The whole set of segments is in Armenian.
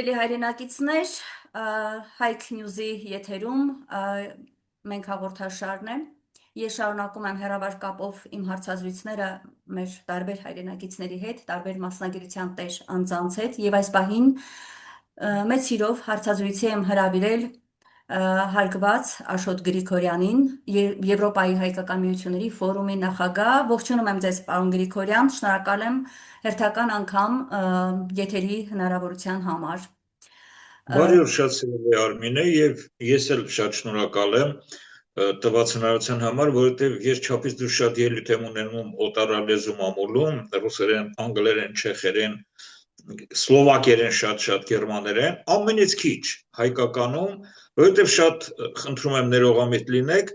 Սիրելի հայրենակիցներ, Հայք Նյուզի եթերում մենք հաղորդաշարն է։ Ես շարունակում եմ հեռավար կապով իմ հարցազրույցները մեր տարբեր հայրենակիցների հետ, տարբեր մասնագիտության տեր անձանց հետ, եւ այս պահին մեծ սիրով հարցազրույցի եմ հրավիրել հարգված Աշոտ Գրիգորյանին, Եվրոպայի հայկական միությունների ֆորումի նախագահ։ Ողջունում եմ ձեզ, պարոն Գրիգորյան, շնորհակալ եմ հերթական անգամ եթերի հնարավորության համար։ Բարի օր, շատ սիրելի Արմինե, եւ ես էլ շատ շնորհակալ եմ տված հնարավորության համար, որովհետեւ ես չափից դուրս շատ ելույթ եմ ունենում օտարալեզու մամուլում, ռուսերեն, անգլերեն, չեխերեն, սլովակերեն, շատ գերմաներեն, ամենից քիչ հայկականում, որովհետեւ շատ խնդրում եմ ներողամիտ լինեք,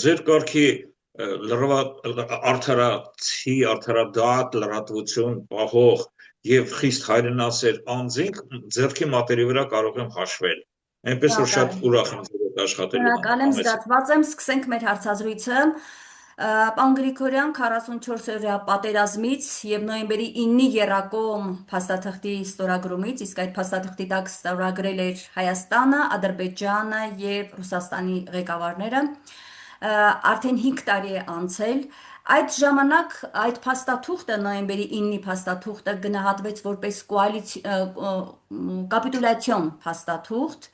ձեր կարգի արդարացի, արդարադատ, լրատվություն պահող եւ խիստ հայրենասեր անձինք ձեռքի մատերի վրա կարող եմ հաշվել։ Այնպես որ շատ ուրախ եմ ձեր հետ աշխատելու համար։ Շնորհակալ եմ, զգացված եմ, սկսենք մեր հարցազրույցը։ Պարոն Գրիգորյան, 44-օրյա պատերազմից եւ նոյեմբերի 9-ի եռակոմ փաստաթղթի ստորագրումից, իսկ այդ փաստաթղթի տակ ստորագրել էր Հայաստանը, Ադրբեջանը եւ Ռուսաստանի ղեկավարները, արդեն 5 տարի է անցել։ Այդ ժամանակ այդ փաստաթուղթը, նոյեմբերի 9-ի փաստաթուղթը գնահատվեց որպես կապիտուլյացիոն փաստաթուղթ։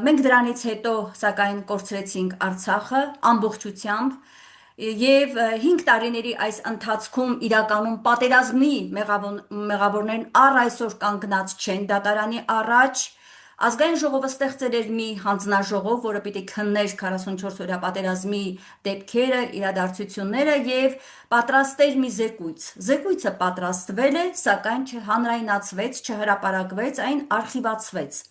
Մենք դրանից հետո սակայն կորցրեցինք Արցախը ամբողջությամբ եւ 5 տարիների այս ընթացքում իրականում պատերազմի մեղավորներն առ այսօր կանգնած չեն դատարանի առաջ։ Ազգային ժողովը ստեղծել էր մի հանձնաժողով, որը պիտի քններ 44-օրյա պատերազմի դեպքերը, իրադարձությունները եւ պատրաստեր մի զեկույց։ Զեկույցը պատրաստվել է, սակայն չհանրայնացվեց, չհրապարակվեց, այն արխիվացվեց։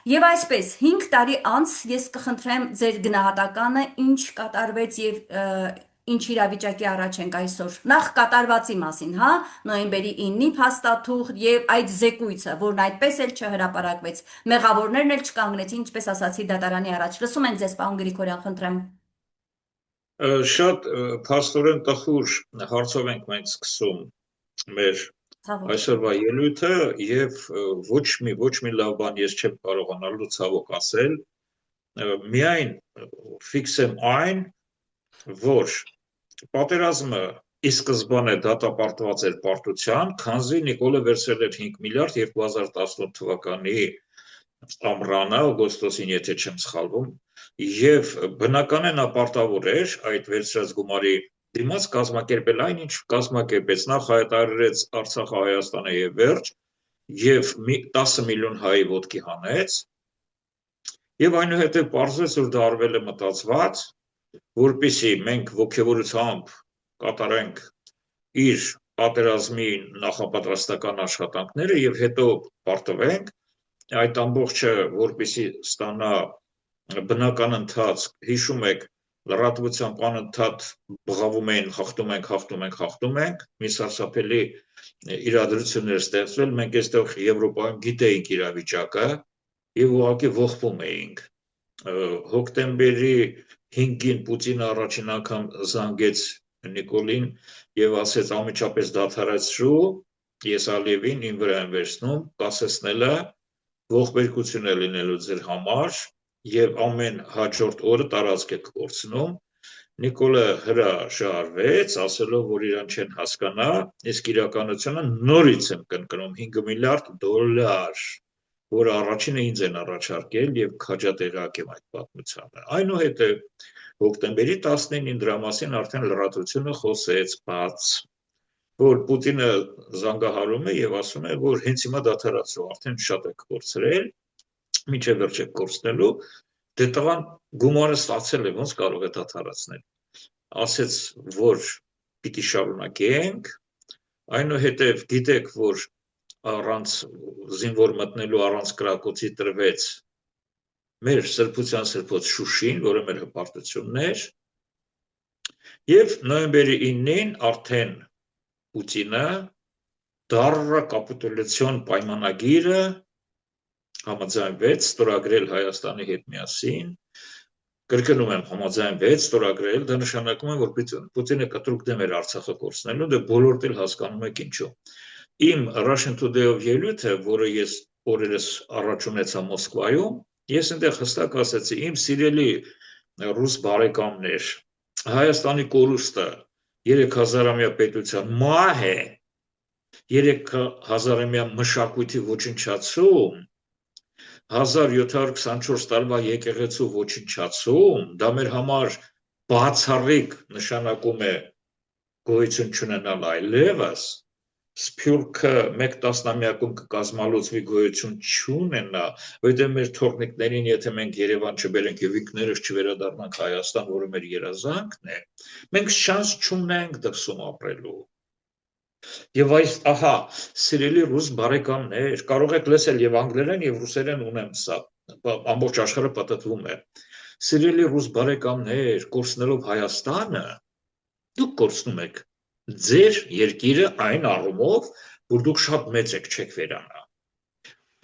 Եվ այսպես 5 տարի անց ես կխնդրեմ ձեր գնահատականը, ինչ կատարվեց եւ ինչ իրավիճակի առաջ ենք այսօր։ Նախ կատարվածի մասին, նոյեմբերի 9-ի փաստաթուղթ եւ այդ զեկույցը, որն այդպես էլ չհրապարակվեց։ Մեղավորներն էլ չկանգնեցին, ինչպես ասացի, դատարանի առաջ։ Լսում ենք ձեզ, պարոն Գրիգորյան, խնդրեմ։ Շատ փաստորեն տխուր հարցով ենք մենք սկսում մեր այսօրվա ելույթը եւ ոչ մի լավ բան ես չեմ կարողանալու ցավոք ասել, միայն ֆիքսեմ այն, որ պատերազմը ի սկզբանե դատապարտված էր պարտության, քանզի Նիկոլը վերցրել էր 5 միլիարդ 2018 թվականի ամռանը, օգոստոսին, եթե չեմ սխալվում, եւ բնական է նա պարտավոր էր այդ վերցրած գումարի դիմաց կազմակերպել այն, ինչ կազմակերպեց, նախ հայտարարեց Արցախը Հայաստանը եւ վերջ, եւ 10 միլիոն հայ ոտքի հանեց, եւ այնուհետեւ պարզվեց, որ դա արվել է մտածված, որպեսզի մենք ոգևորությամբ կատարենք իր պատերազմի նախապատրաստական աշխատանքները եւ հետո պարտվենք, այդ ամբողջը որպեսզի ստանա բնական ընթացք, հիշում եք, լրատվությամբ անընդհատ բղավում էին, խախտում ենք, մի սարսափելի իրադրություններ ստեղծվել, մենք այստեղ Եվրոպայում գիտեինք իրավիճակը եւ ուղղակի ողբում էինք։ Հոկտեմբերի 5-ին Պուտինը առաջին անգամ զանգեց Նիկոլին եւ ասեց անմիջապես դադարեցրու, ես Ալիևին իմ վրա եմ վերցնում, կասեցնելը ողբերգություն է լինելու ձեր համար եւ ամեն հաջորդ օրը տարածք է կորցնում։ Նիկոլը հրաժարվեց, ասելով, որ իրան չեն հասկանա, իսկ իրականությունը նորից եմ կնկնում 5 միլիարդ դոլար, որը առաջինը ինձ են առաջարկել եւ քաջատեղակ եմ այդ պատմությանը։ Այնուհետեւ հոկտեմբերի 19-ին դրա մասին արդեն լրատվությունը խոսեց բաց, որ Պուտինը զանգահարում է եւ ասում է, որ հենց հիմա դադարացրու, արդեն շատ է կորցրել, մինչեւ վերջ է կորցնելու, դե տղան գումարը ստացել է, ոնց կարող է դադարացնել։ Ասեց, որ պիտի շարունակենք, այնուհետև գիտեք, որ առանց զինվոր մտնելու առանց կրակոցի տրվեց մեր սրբության սրբոց Շուշին, որը մեր հպարտությունն էր, եւ նոյեմբերի 9-ին արդեն Պուտինը դառը կապիտուլյացիոն պայմանագիրը համաձայնվեց ստորագրել Հայաստանի հետ միասին, կրկնում եմ համաձայնվեց ստորագրել, դա նշանակում է, որ Պուտինը կտրուկ դեմ էր Արցախը կորցնելու, դե բոլորդ էլ հասկանում եք ինչու։ Իմ Russian Today-ով ելույթը, որը ես օրերս առաջ ունեցա Մոսկվայում, ես այնտեղ հստակ ասացի, իմ սիրելի ռուս բարեկամներ, Հայաստանի կորուստը 3000-ամյա պետության մահ է, 3000-ամյա մշակույթի ոչնչացում, 1724 տարվա եկեղեցու ոչնչացում, դա մեր համար բացառիկ նշանակում է գոյություն չունենալ այլևս, Սփյուռքը մեկ տասնամյակում կկազմալուծվի գոյություն չունենա, որտեղ մեր թորնիկներին, եթե մենք Երևան չբերենք եւ ինքներս չվերադառնանք Հայաստան, որը մեր երազանքն է, մենք շանս չունենք դրսում ապրելու։ Եվ այս, ահա, սիրելի ռուս բարեկամներ, կարող եք լսել եւ անգլերեն եւ ռուսերեն ունեմ սա, ամբողջ աշխարհը պատտվում է։ Սիրելի ռուս բարեկամներ, կորցնելով Հայաստանը, դուք կորցնում եք ձեր երկիրը այն առումով, որ դուք շատ մեծ եք, չեք վերանա։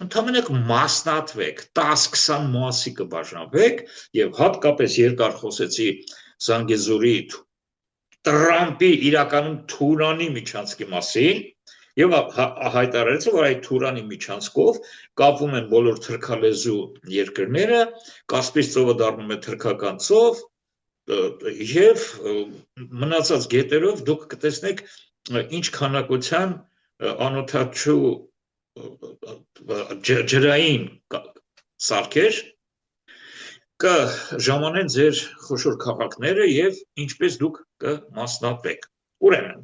Ընդհանրապես մասնատվեք, 10-20 մասի կբաժանվեք եւ հատկապես երկար խոսեցի Զանգեզուրի Տրամպի իրականում Թուրանի միջանցքի մասին եւ հայտարարեցի, որ այդ Թուրանի միջանցքով կապվում են բոլոր թրքալեզու երկրները, Կասպից ծովը դառնում է թրքական ծով, եւ մնացած գետերով դուք կտեսնեք ինչ քանակության անօթաչու ջրային սարքեր կժամանեն ձեր խոշոր քաղաքները եւ ինչպես դուք կմասնատվեք։ Ուրեմն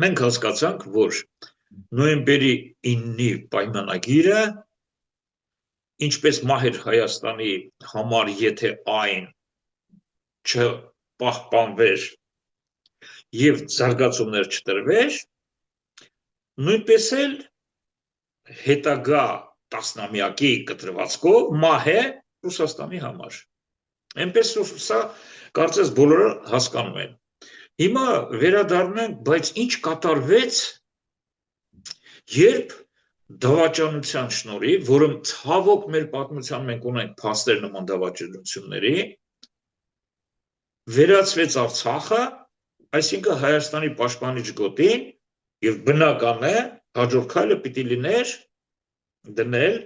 մենք հասկացանք, որ նոյեմբերի 9-ի պայմանագիրը ինչպես մահեր Հայաստանի համար, եթե այն չպահպանվեր եւ զարգացումներ չտրվեր, նույնպես էլ հետագա տասնամյակի կտրվածքով մահ է Ռուսաստանի համար։ Այնպես որ սա կարծես բոլորը հասկանում են։ Հիմա վերադառնանք, բայց ինչ կատարվեց, երբ դավաճանության շնորհիվ, որը ցավոք մեր պատմության մենք ունենք փաստեր նման դավաճանությունների, վերացվեց Արցախը, այսինքն Հայաստանի պաշտպանիչ գոտին, եւ բնական է, հաջորդ քայլը պիտի լիներ դնել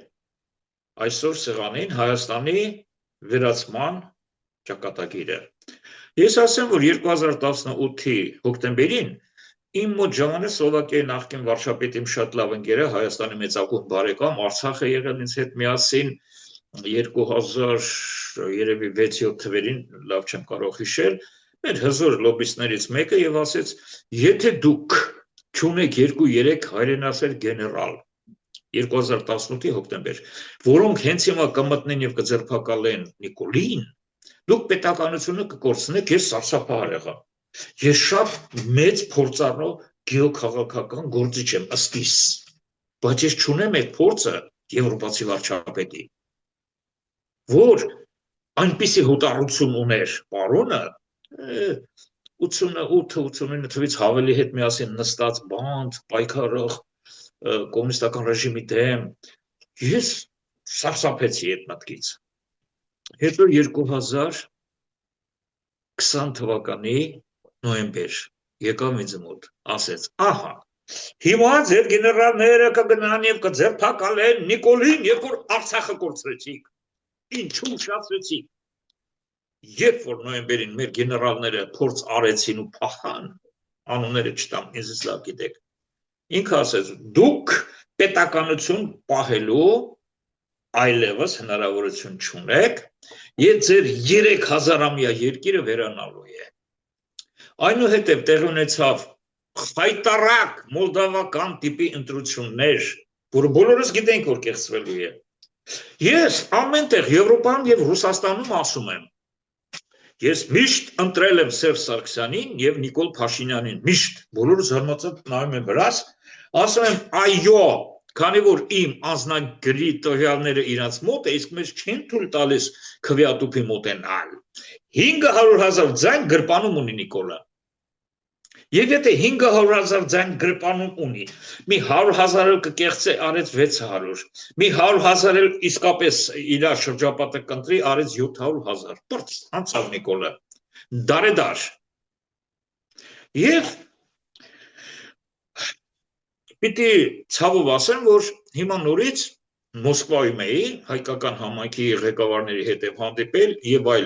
այսօր սեղանին Հայաստանի վերացման ճակատագիրը։ Ես ասեմ, որ 2018-ի հոկտեմբերին իմ մոտ ժամանեց Սլովակիայի նախկին վարչապետի իմ շատ լավ ընկերը, Հայաստանի մեծագույն բարեկամ, Արցախ է եղել ինձ հետ միասին 2006-7 թվերին, լավ չեմ կարող հիշել, մեր հզոր լոբիստներից մեկը եւ ասեց, եթե դուք չունեք 2-3 հայրենասեր գեներալ 2018-ի հոկտեմբեր, որոնք հենց հիմա կմտնեն եւ կձերբակալեն Նիկոլին, դուք պետականությունը կկորցնեք, ես սարսափահար եղա։ Ես շատ մեծ փորձառու գեոքաղաքական գործիչ եմ ըստիս, բայց ես չունեմ այդ փորձը եվրոպացի վարչապետի, որ այնպիսի հոտառություն ուներ պարոնը 88-89 թվականից հավելի հետ միասին նստած բանտ, պայքարող կոմունիստական ռեժիմի դեմ, ես սարսափեցի այդ մտքից։ Հետո 2020 թվականի նոյեմբեր եկավ ինձ մոտ, ասեց, ահա, հիմա ձեր գեներալները կգնան եւ կձերբակալեն Նիկոլին, երբ որ Արցախը կորցրեցիք, ինչու ուշացրեցիք։ Երբ որ նոյեմբերին մեր գեներալները փորձ արեցին ու փախան, անունները չտամ, ինձ լավ գիտեք, ինքը ասեց, դուք պետականություն պահելու այլևս հնարավորություն չունեք, եւ ձեր 3000-ամյա երկիրը վերանալու է։ Այնուհետև տեղի ունեցավ խայտարակ մոլդավական տիպի ընտրություններ, որը բոլորս գիտենք, որ կեղծվելու է։ Ես ամենտեղ Եվրոպայում եւ Ռուսաստանում ասում եմ, ես միշտ ընտրել եմ Սերժ Սարգսյանին եւ Նիկոլ Փաշինյանին, միշտ, բոլորը զարմացած նայում են վրաս, ասում եմ, այո, քանի որ իմ անձնագրի տվյալները իրանց մոտ է, իսկ մեզ չեն թույլ տալիս քվեատուփի մոտենալ։ 500,000 ձայն գրպանում ունի Նիկոլը։ Եվ եթե 500,000 ձայն գրպանում ունի, մի 100,000-ը կկեղծե արեց 600, մի 100,000 էլ իսկապես իր շրջապատը կընտրի արեց 700,000, բրց անցավ Նիկոլը, դարեդար։ Եվ պիտի ցավով ասեմ, որ հիմա նորից Մոսկվայում էի հայկական համայնքի ղեկավարների հետ հանդիպել եւ այլ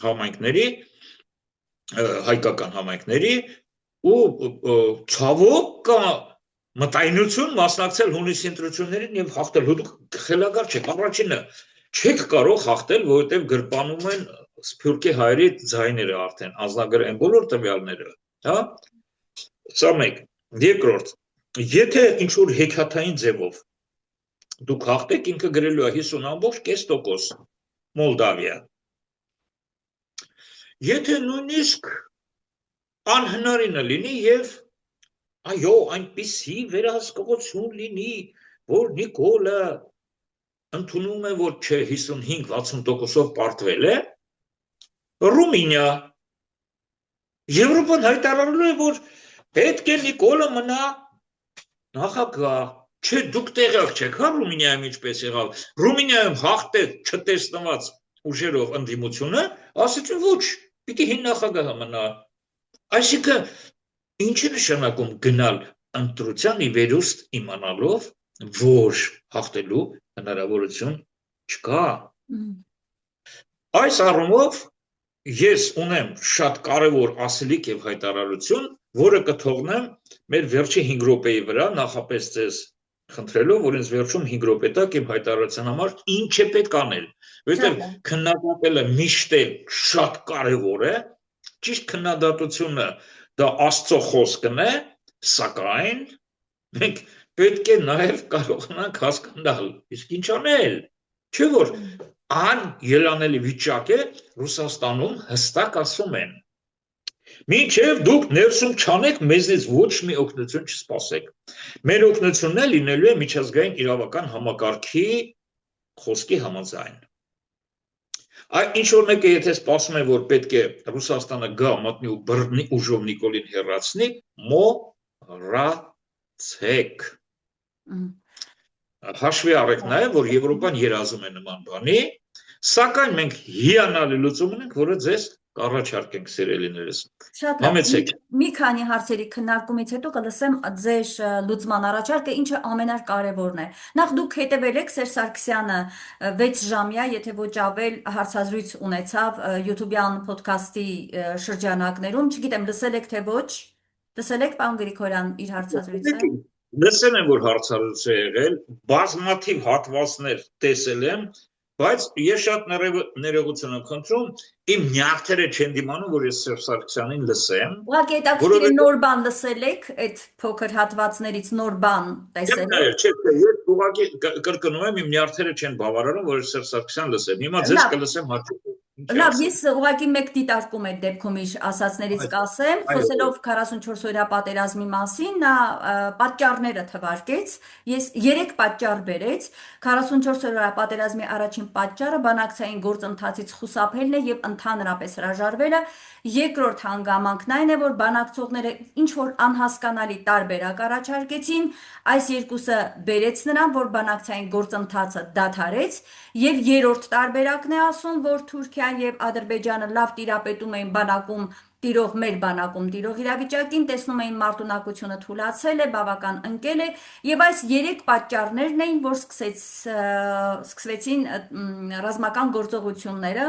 համայնքների հայկական համայնքների ու ցավոք կա մտայնություն մասնակցել հունիսի ընտրություններին եւ հաղթել։ Դուք խելագար չեք, առաջինը չեք կարող հաղթել, որովհետեւ գրպանում են սփյուռքի հայերի ձայները արդեն ազնագրային բոլոր տվյալները, հա։ Սա մեկ։ Երկրորդ, եթե ինչ որ հեքիաթային ձևով դուք հաղթեք, ինքը գրելու է 50.5% Մոլդավիա։ Եթե նույնիսկ անհնարինը լինի եւ այո, այնպիսի վերահսկողություն լինի, որ Նիկոլը ընդունում է, որ չէ 55-60%-ով պարտվել է, Ռումինիա Եվրոպան հայտարարել է, որ պետք է Նիկոլը մնա նախագահ։ Չէ, դուք տեղյակ չեք, հա, Ռումինիայում ինչպես եղավ։ Ռումինիայում հաղթեց չտեսնված ուժերով ընդդիմությունը, ասեցին ոչ, պիտի հին նախագահը մնա։ Այսինքն ինչ է նշանակում գնալ ընտրության ի վերուստ իմանալով, որ հաղթելու հնարավորություն չկա։ Այս առումով ես ունեմ շատ կարևոր ասելիք եւ հայտարարություն, որը կթողնեմ մեր վերջի 5 րոպեի վրա, նախապես ձեզ խնդրելով, որ ինձ վերջում 5 րոպե տակ իմ հայտարարության համար ինչ է պետք անել, որովհետեւ քննադատելը միշտ շատ կարևոր է, ճիշտ քննադատությունը դա Աստծո խոսքն է, սակայն մենք պետք է նաև կարողանանք հասկանալ, իսկ ինչ անել, չէ՞ որ անելանելի վիճակ է Ռուսաստանում հստակ ասում են։ Մինչև դուք ներսում չանեք, մեզնից ոչ մի օգնություն չսպասեք։ Մեր օգնությունն է լինելու է միջազգային իրավական համակարգի խոսքի համաձայն։ Ինչ որ մեկը եթե սպասում է, որ պետք է Ռուսաստանը գա մտնի ու բռնի ուժով Նիկոլին հեռացնի, մոռացեք։ Հաշվի առեք նաև, որ Եվրոպան երազում է նման բանի, սակայն մենք հիանալի լուծում ունենք, որը ձեզ կառաջարկենք սիրելիներս։ Շատ լավ։ Մի քանի հարցերի քննարկումից հետո կլսեմ ձեր լուծման առաջարկը, ինչը ամենակարևորն է։ Նախ դուք հետևել եք Սերժ Սարգսյանը 6 ժամյա, եթե ոչ ավել, հարցազրույց ունեցավ YouTube-յան ոդքասթի շրջանակներում, չգիտեմ, լսել եք թե ոչ։ Լսել եք, պարոն Գրիգորյան, իր հարցազրույցը։ Լսել եմ, որ հարցազրույց է եղել, բազմաթիվ հատվածներ տեսել եմ, բայց ես շատ ներողություն եմ խնդրում, իմ նյարդերը չեն դիմանում, որ ես Սերժ Սարգսյանին լսեմ։ Ուղղակի հետաքրքիր է նոր բան լսել եք, այդ փոքր հատվածներից նոր բան տեսել եք։ Չէ, ես ուղղակի կրկնում եմ, իմ նյարդերը չեն բավարարում, որ Սերժ Սարգսյան լսեմ։ Հիմա ձեզ կլսեմ հատուկ։ Լավ, ես ուղղակի մեկ դիտարկում այդ դեպքում իր ասածներից կասեմ, խոսելով 44-օրյա պատերազմի մասին, նա պատճառները թվարկեց, ես 3 պատճառ բերեց, 44-օրյա պատերազմի առաջին պատճառը բանակցային գործընթացից խուսափելն է եւ ընդհանրապես հրաժարվելը, երկրորդ հանգամանքն այն է, որ բանակցողները ինչ որ անհասկանալի տարբերակ առաջարկեցին, այս երկուսը բերեց նրան, որ բանակցային գործընթացը դադարեց, եւ երրորդ տարբերակն է ասում, որ Թուրքիան եւ Ադրբեջանը լավ տիրապետում էին բանակում տիրող մեր բանակում տիրող իրավիճակին, տեսնում էին մարտունակությունը թուլացել է, բավական ընկել է, եւ այս 3 պատճառներն էին, որ սկսվեցին ռազմական գործողությունները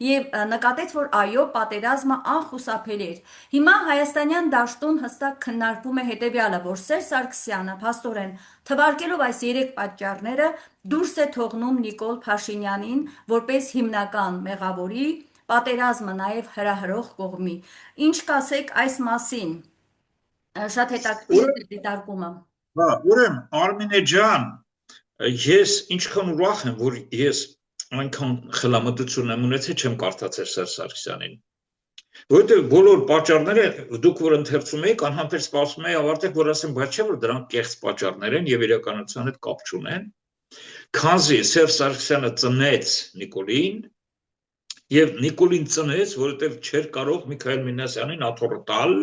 եւ նկատեց, որ այո, պատերազմը անխուսափելի էր։ Հիմա հայաստանյան դաշտում հստակ քննարկվում է հետեւյալը, որ Սերժ Սարգսյանը փաստորեն թվարկելով այս 3 պատճառները դուրս է թողնում Նիկոլ Փաշինյանին որպես հիմնական մեղավորի, պատերազմը նաև հրահրող կողմի։ Ինչ կասեք այս մասին։ Շատ հետաքրքիր է դիտարկումը։ Հա, ուրեմն Արմինե ջան, ես ինչքան ուրախ եմ, որ ես այնքան խելամտություն եմ ունեցել, չեմ կարդացել Սերժ Սարգսյանին։ Որովհետև բոլոր պատճառները դուք որ ընթերցում եք, անհամբեր սպասում եք ավարտեք, որ ասեմ, բայց չէ որ դրանք կեղծ պատճառներ են եւ իրականության հետ կապ չունեն։ Քանզի Սերժ Սարգսյանը ծնեց Նիկոլին եւ Նիկոլին ծնեց, որովհետեւ չէր կարող Միքայել Մինասյանին աթոռ տալ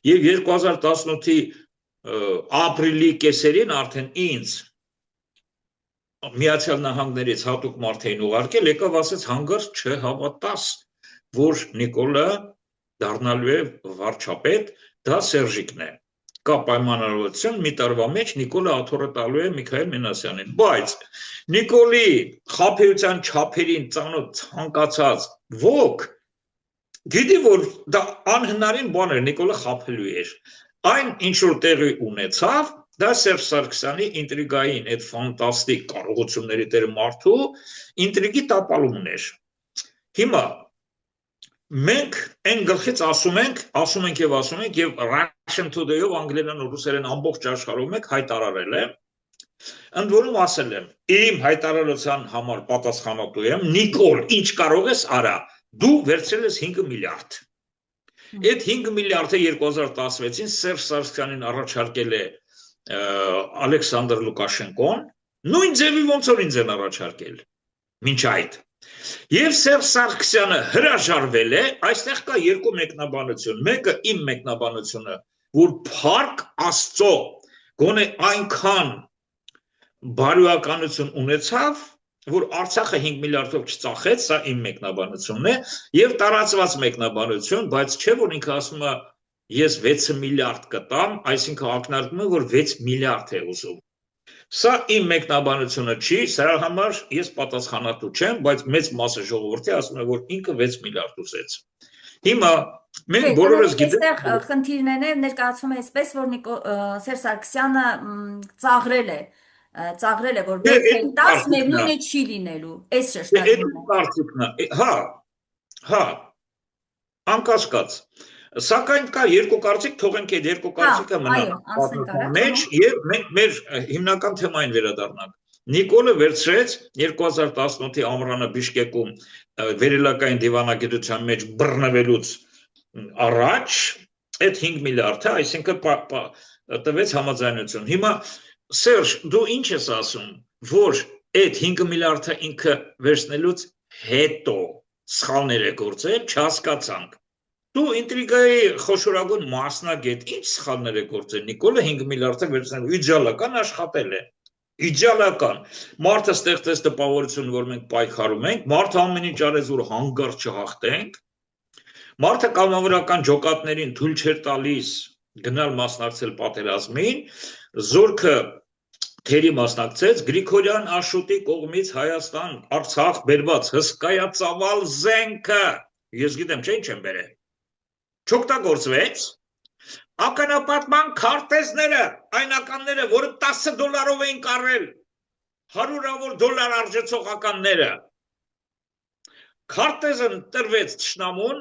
եւ 2018-ի ապրիլի կեսերին արդեն ինձ Միացյալ Նահանգներից հատուկ մարդ էին ուղարկել, եկավ ասեց հանգարց չհավատաս, որ Նիկոլը դառնալու է վարչապետ, դա Սերժիկն է։ կա պայմանավորություն մի տարվա մեջ Նիկոլը աթոռը տալու է Միքայել Մինասյանին, բայց Նիկոլի խաբեության չափերին ծանոթ ցանկացած ոք գիտի որ դա անհնարին բան էր, Նիկոլը խաբելու էր, այն ինչ որ տեղի ունեցավ, դա Սերժ Սարգսյանի ինտրիգային, այդ ֆանտաստիկ կարողությունների տեր մարդու ինտրիգի տապալումն էր։ Հիմա մենք այն գլխից ասում ենք եւ Russian Today-ով անգլերեն ու ռուսերեն ամբողջ աշխարհում եք հայտարարել է, ընդ որում ասել եմ, իմ հայտարարության համար պատասխանատու եմ, Նիկոլ, ինչ կարող ես արա, դու վերցրել ես 5 միլիարդ։ Այդ 5 միլիարդը 2016-ին Սերժ Սարգսյանին առաջարկել է Ալեքսանդր Լուկաշենկոն, նույն ձևի ոնց որ ինձ են առաջարկել։ Մինչ այդ Եվ Սերժ Սարգսյանը հրաժարվել է, այստեղ կա երկու մեկնաբանություն, մեկը իմ մեկնաբանությունը, որ փառք Աստծո գոնե այնքան բարոյականություն ունեցավ, որ Արցախը 5 միլիարդով չծախեց, սա իմ մեկնաբանությունն է, եւ տարածված մեկնաբանություն, բայց չէ որ ինքը ասում է ես 6 միլիարդ կտամ, այսինքն ակնարկում է որ 6 միլիարդ է ուզում։ Սա իմ մեկնաբանությունը չի, սրա համար ես պատասխանատու չեմ, բայց մեծ մասը ժողովրդի ասում է, որ ինքը 6 միլիարդ ուզեց։ Հիմա մենք բոլորս գիտենք, այստեղ խնդիրն է, ներկայացում է այսպես, որ Սերժ Սարգսյանը ծաղրել է, որ 6-10 միևնույն է չի լինելու, այս շեշտադրումն է։ Հա, անկասկած։ Սակայն կա երկու կարծիք, թողենք այդ երկու կարծիքը մնա մեջ եւ մենք մեր հիմնական թեմային վերադառնանք։ Նիկոլը վերցրեց 2018-ի ամռանը Բիշկեկում վերելակային դիվանագիտության մեջ բռնվելուց առաջ այդ 5 միլիարդը, այսինքն տվեց համաձայնություն։ Հիմա Սերժ, դու ինչ ես ասում, որ այդ 5 միլիարդը ինքը վերցնելուց հետո սխալներ է գործել, չհասկացանք։ Դու ինտրիգայի խոշորագույն մասնագետ, ինչ սխալներ է գործել, Նիկոլը 5 միլիարդը վերցնելու, իդեալական աշխատել է, իդեալական, մարդը ստեղծեց տպավորություն, որ մենք պայքարում ենք, մարդը ամեն ինչ արեց, որ հանգարց չհաղթենք, մարդը կամավորական ջոկատներին թույլ չէր տալիս գնալ մասնակցել պատերազմին, զորքը թերի մասնակցեց, Գրիգորյան Աշոտի կողմից Հայաստան, Արցախ բերված հսկայածավալ զենքը, ես գիտեմ, չէ ինչ եմ բերել, չօգտագործվեց, ականապատման քարտեզները, այնականները, որը $10 էին կարել, 100-ավոր դոլար արժեցող ականները, քարտեզը տրվեց թշնամուն,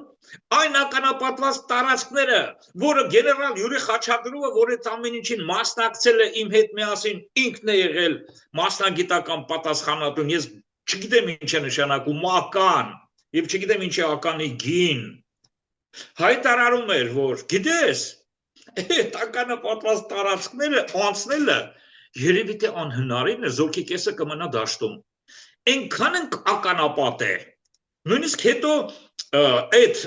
այն ականապատված տարածքները, որը գեներալ Յուրի Խաչատրովը, որ այդ ամեն ինչին մասնակցել է իմ հետ միասին, ինքն է եղել մասնագիտական պատասխանատուն, ես չգիտեմ ինչ է նշանակում ական, եւ չգիտեմ ինչ է ականի գին, հայտարարում էր, որ գիտես, այդ ականապատված տարածքները անցնելը երևի թե անհնարին է, զորքի կեսը կմնա դաշտում, այնքան ականապատ է, նույնիսկ հետո այդ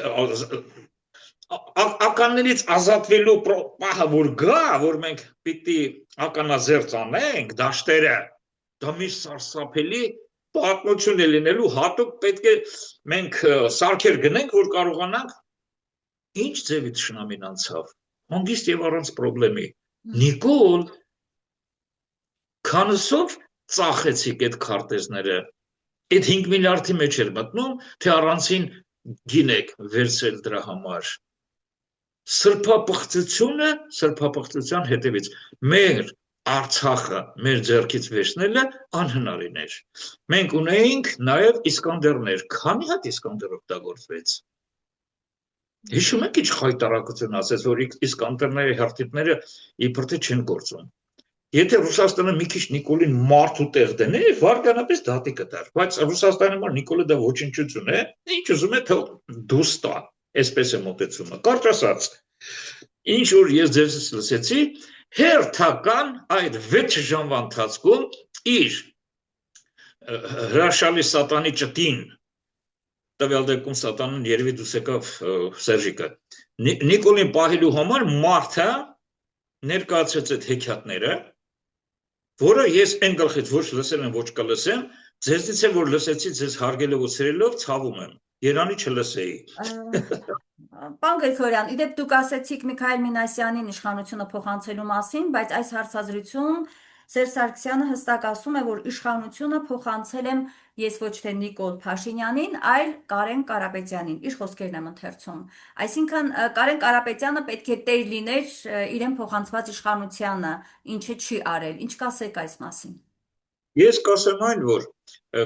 ականներից ազատվելու պահը որ գա, որ մենք պիտի ականազերծ անենք դաշտերը, դա մի սարսափելի պատմություն է լինելու, հատուկ պետք է մենք սարքեր գնենք, որ կարողանանք ինչ ձևի թշնամին անցավ, հանգիստ եւ առանց պրոբլեմի, Նիկոլ քանսով ծախեցիք այդ քարտեզները, այդ 5 միլիարդի մեջ էր մտնում, թե առանցին գինեք վերցրել դրա համար, սրբապղծության հետևից, մեր Արցախը մեր ձեռքից վերցնելը անհնարին էր, մենք ունեինք նաեւ Իսկանդերներ, քանի հատ Իսկանդեր օգտագործվեց, Հիշում եք ինչ խայտարակություն ասեց, որ Իսկանդերների հերթիպները իբր թե չեն գործում, Եթե Ռուսաստանը մի քիչ Նիկոլին մարդու տեղ դնի, վարկանապես դատի կտար, բայց Ռուսաստանի համար Նիկոլը դա ոչնչություն է, ինչ ուզում է թող դուրս տա, այսպես է մոտեցումը, կարճ ասած, ինչ որ ես ձեզ լսեցի, հերթական այդ 6 ժամվա ընթացքում իր հրաշալի սատանի ճտին, տվյալ դեպքում սատանան երևի դուրս եկավ Սերժիկը, Նիկոլին պահելու համար մարդը ներկայացրեց այդ հեքիաթները, որը ես այն գլխից ոչ լսել եմ, ոչ կլսեմ, ձեզնից է որ լսեցի, ձեզ հարգելով ու սիրելով ցավում եմ, Երանի չլսեի։ Պարոն Գրիգորյան, իդեպ դուք ասեցիք Միքայել Մինասյանին իշխանությունը փոխանցելու մասին, բայց այս հարցազրույցում Սերժ Սարգսյանը հստակ ասում է, որ իշխանությունը փոխանցել եմ ես ոչ թե Նիկոլ Փաշինյանին, այլ Կարեն Կարապետյանին, իր խոսքերն եմ ընթերցում։ Այսինքն Կարեն Կարապետյանը պետք է տեր լիներ իրեն փոխանցված իշխանությանը, ինչը չի արել։ Ինչ կասեք այս մասին։ Ես կասեմ այն, որ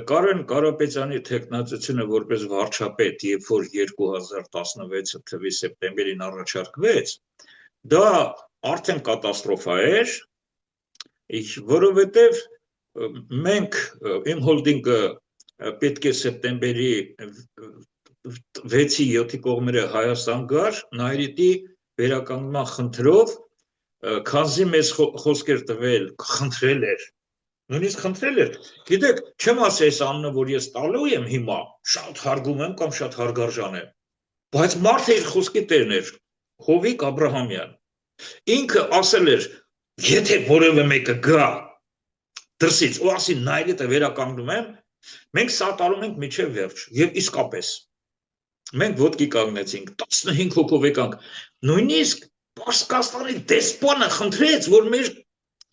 Կարեն Կարապետյանի թեկնածությունը որպես վարչապետ, երբ որ 2016 թվականի սեպտեմբերին առաջարկվեց, դա արդեն կատաստրոֆա էր, որովհետև մենք իմ հոլդինգը պետք է սեպտեմբերի 6-7-ի կողմերը Հայաստան գար, Նայիրիտի վերականգնման խնդրով, քանզի մեզ խոսքեր տվել, խնդրել էր, նույնիսկ խնդրել էր, գիտեք, չեմ ասի այս անունը, որ ես տալու եմ հիմա, շատ հարգում եմ կամ շատ հարգարժան եմ, բայց մարդը իր խոսքի տերն էր, Հովիկ Աբրահամյան, ինքը ասել էր, եթե որևէ մեկը գա դրսից ու ասի Նայիրիտը վերականգնում եմ, մենք սա տալում ենք միջև վերջ, եւ իսկապես մենք ոտքի կանգնեցինք, 15 հոգով եկանք, նույնիսկ Պարսկաստանի դեսպանը խնդրեց, որ մեր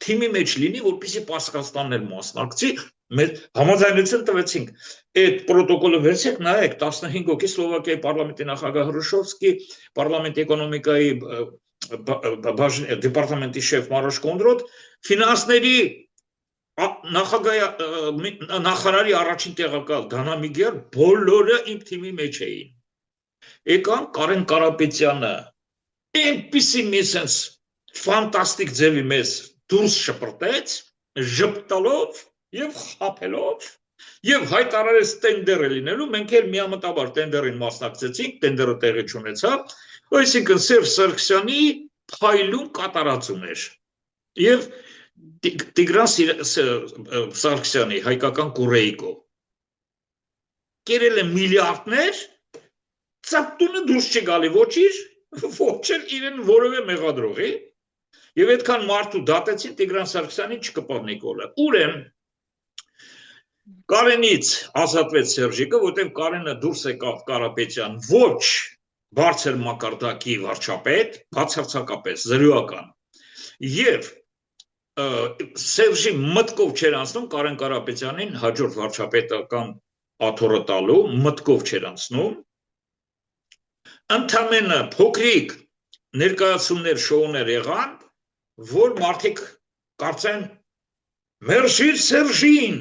թիմի մեջ լինի, որպեսզի Պարսկաստանն էլ մասնակցի, մեր համաձայնություն տվեցինք, այդ պրոտոկոլը վերցեք, նայեք, 15 հոգի Սլովակիայի պարլամենտի նախագահ Հրուշովսկի, պարլամենտի էկոնոմիկայի դեպարտամենտի շեֆ Մարոշ Կոնդրոտ, ֆինանսների նախարարի առաջին տեղակալ Դանա Միգեր, բոլորը իմ թիմի մեջ էին։ Եկան Կարեն Կարապետյանը, այնպիսի մի sense ֆանտաստիկ ձևի մեզ դուրս շպրտեց, ժպտալով եւ խափելով եւ հայտարարեց տենդեր է լինելու, մենք էլ միամտաբար տենդերին մասնակցեցինք, տենդերը տեղի չունեցավ, այսինքն Սերժ Սարգսյանի փայլուն կատարածում էր։ Եվ Տիգրան Սարգսյանի հայկական կուրեիկով կերել է միլիարդներ, ծապտունը դուրս չի գալի ոչ իր, ոչ էլ իրեն որևէ մեղադրողի, եւ այդքան մարդու դատեցին Տիգրան Սարգսյանին չկպավ Նիկոլը։ Ուրեմն Կարենից ազատվեց Սերժիկը, որտեղ Կարենը դուրս եկավ Կարապետյան ոչ բարձր մակարդակի վարչապետ, բացարձակապես զրոյական։ Եվ Սերժի մտքով չէր անցնում Կարեն Կարապետյանին հաջորդ վարչապետական աթոռը տալու, մտքով չէր անցնում։ Ընդամենը փոքրիկ ներկայացումներ, շոուներ եղան, որ մարդիկ կարծեն մերժիր Սերժին,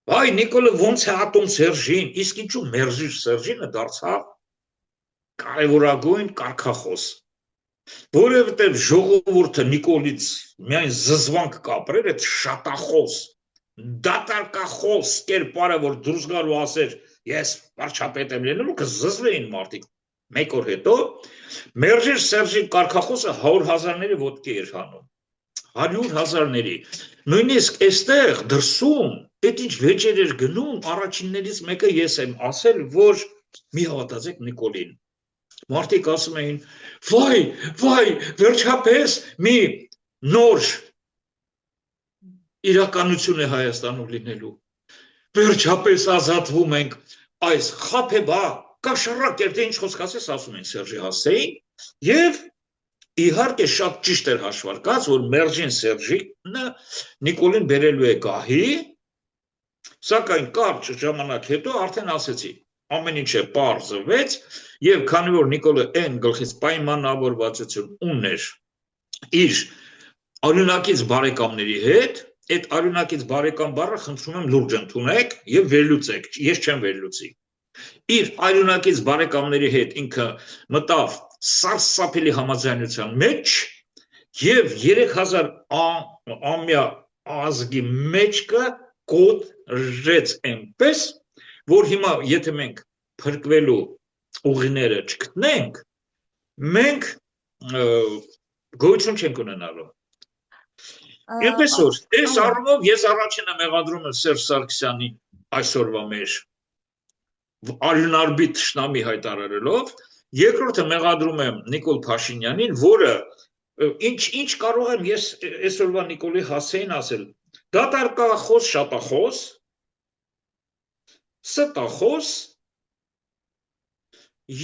վայ Նիկոլը ոնց է ատում Սերժին, իսկ ինչու մերժիր Սերժինը դարձավ կարևորագույն կարգախոս, որովհետև ժողովուրդը Նիկոլից միայն զզվանք կապրեր, այդ շատախոս, դատարկախոս կերպարը, որ դուրս գար ու ասեր, ես վարչապետ եմ լինելու, կզզվեին մարդիկ։ Մեկ օր հետո մերժիր Սերժի կարգախոսը 100,000-ների ոտքի էր հանում, 100,000-ների, նույնիսկ այստեղ դրսում, այդ ինչ վեճեր էր գնում, առաջիններից մեկը ես եմ ասել, որ մի հավատացեք Նիկոլին, մարդիկ ասում էին, վայ, վերջապես մի նոր իրականություն է Հայաստանում լինելու, վերջապես ազատվում ենք, այս խափեբա, կաշառակերտ ինչ խոսք ասես ասում են Սերժի հասցեին, և իհարկե շատ ճիշտ էր հաշվարկած, որ մերժին Սերժինը Նիկոլին բերելու է գահի, սակայն կարճ ժամանակ հետո արդեն ասեցի, ամեն ինչ է պարզվեց, և քանի որ Նիկոլը այն գլխից պայմանավորվածություն ուներ իր արյունակից բարեկամների հետ, այդ արյունակից բարեկամ բառը խնդրում եմ լուրջ ընդունեք և վերլուծեք, ես չեմ վերլուծի։ Իր արյունակից բարեկամների հետ ինքը մտավ սարսափելի համաձայնության մեջ և 3000 ամյա ազգի մեջքը կոտրեց այնպես, որ հիմա եթե մենք փրկվելու ուղիները չգտնենք, մենք գոյություն չենք ունենալու։ Այնպես որ, այս առումով ես առաջինը մեղադրում եմ Սերժ Սարգսյանի այսօրվա մեր արյունարբիտ թշնամի հայտարարելով, երկրորդը մեղադրում եմ Նիկոլ Փաշինյանին, որը ինչ կարող եմ ես այսօրվա Նիկոլի հասցեին ասել, դատարկախոս, շատախոս, ստախոս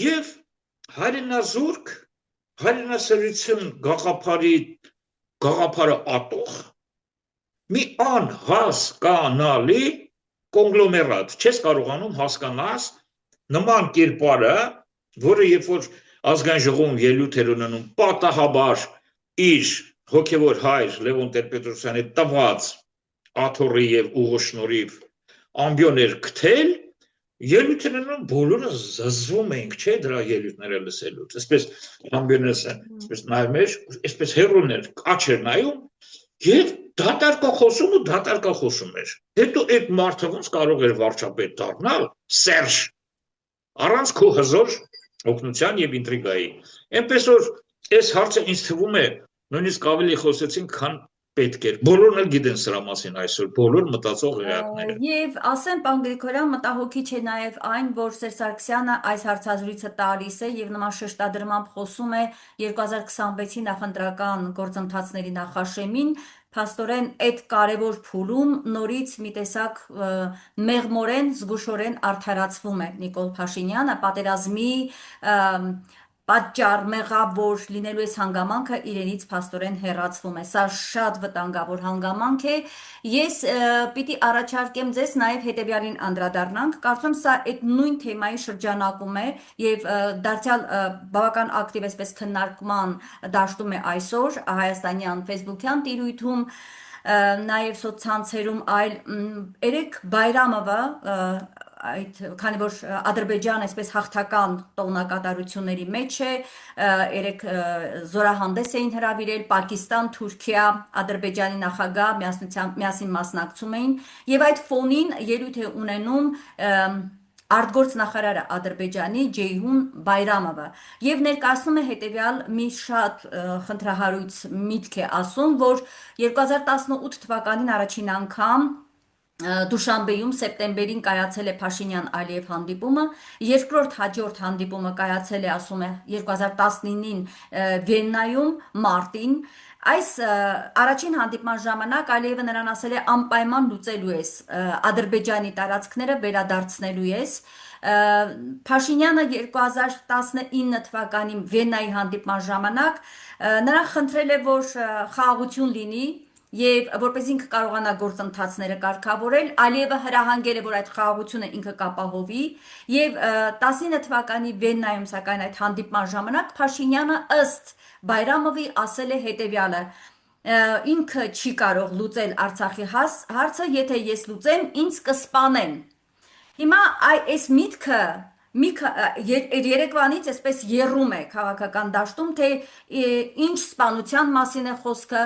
և հայրենազուրկ, հայրենասերություն գաղափարը ատող, մի անհասկանալի կոնգլոմերատ, չես կարողանում հասկանաս նման կերպարը, որը երբ որ ազգային ժողովում ելույթ էր ունենում, պատահաբար իր հոգևոր հայր Լևոն Տեր-Պետրոսյանի տված աթոռի եւ ուղու շնորհիվ ամբիոն էր գտել, ելույթն ունենում բոլորը զզվում ենք, չէ՞ դրա ելույթները լսելուց, այսպես ամբիոնս այսպես նայում էր, այսպես հերոներ աչ էր նայում եւ դատարկա խոսում էր։ Հետո այդ մարդը ոնց կարող էր վարչապետ դառնալ, Սերժ, առանց քո հզոր օգնության եւ ինտրիգայի։ Այնպես որ այս հարցը ինձ թվում է նույնիսկ ավելի խոսեցին, քան պետք էր։ Բոլորն էլ գիտեն սրա մասին այսօր, բոլոր մտածող էակները։ Եվ ասեմ, պարոն Գրիգորյան, մտահոգիչ է նաև այն, որ Սերժ Սարգսյանը այս հարցազրույցը տալիս է եւ նման շեշտադրմամբ խոսում է 2026-ի նախընտրական գործընթացների նախաշեմին, փաստորեն այդ կարևոր փուլում նորից մի տեսակ մեղմորեն, զգուշորեն արդարացվում է Նիկոլ Փաշինյանը, պատերազմի պատճառ մեղավոր լինելու այս հանգամանքը իրենից փաստորեն հեռացվում է։ Սա շատ վտանգավոր հանգամանք է։ Ես պիտի առաջարկեմ ձեզ նաև հետևյալին անդրադառնանք։ Կարծում սա այդ նույն թեմայի շրջանակում է եւ դարձյալ բավական ակտիվ այսպես քննարկման դաշտում է այսօր հայաստանյան Facebook-յան տիրույթում, նաև սոցցանցերում այլ երեք Բայրամովը այդ քանի որ Ադրբեջանը այսպես հաղթական տոնակատարությունների մեջ է, երեք զորահանդես էին հրավիրել Պակիստան, Թուրքիա, Ադրբեջանի նախագահ միասին մասնակցում էին եւ այդ ֆոնին ելույթ է ունենում արտգործնախարարը Ադրբեջանի Ջեյհուն Բայրամովը եւ ներկայացնում է հետեւյալ մի շատ խնդրահարույց միտք է ասում, որ 2018 թվականին առաջին անգամ Դուշանբեում սեպտեմբերին կայացել է Փաշինյան-Ալիև հանդիպումը, երկրորդ հաջորդ հանդիպումը կայացել է, ասում է, 2019-ին Վիեննայում մարտին։ Այս առաջին հանդիպման ժամանակ Ալիևը նրան ասել է անպայման լուծելու ես Ադրբեջանի տարածքները վերադարձնելու ես։ Փաշինյանը 2019 թվականի Վիեննայի հանդիպման ժամանակ նրան խնդրել է, որ խաղաղություն լինի եւ որպես ինքը կարողանա գործընթացները կարգավորել, Ալիևը հրահանգել է, որ այդ խաղաղությունը ինքը կապահովի եւ 19 թվականի Վիեննայում սակայն այդ հանդիպման ժամանակ Փաշինյանը ըստ Բայրամովի ասել է հետեւյալը. ինքը չի կարող լուծել Արցախի հարցը, եթե ես լուծեմ, ինձ կսպանեն։ Հիմա այս միտքը երեկվանից այսպես եռում է քաղաքական դաշտում, թե ինչ սպանության մասին է խոսքը,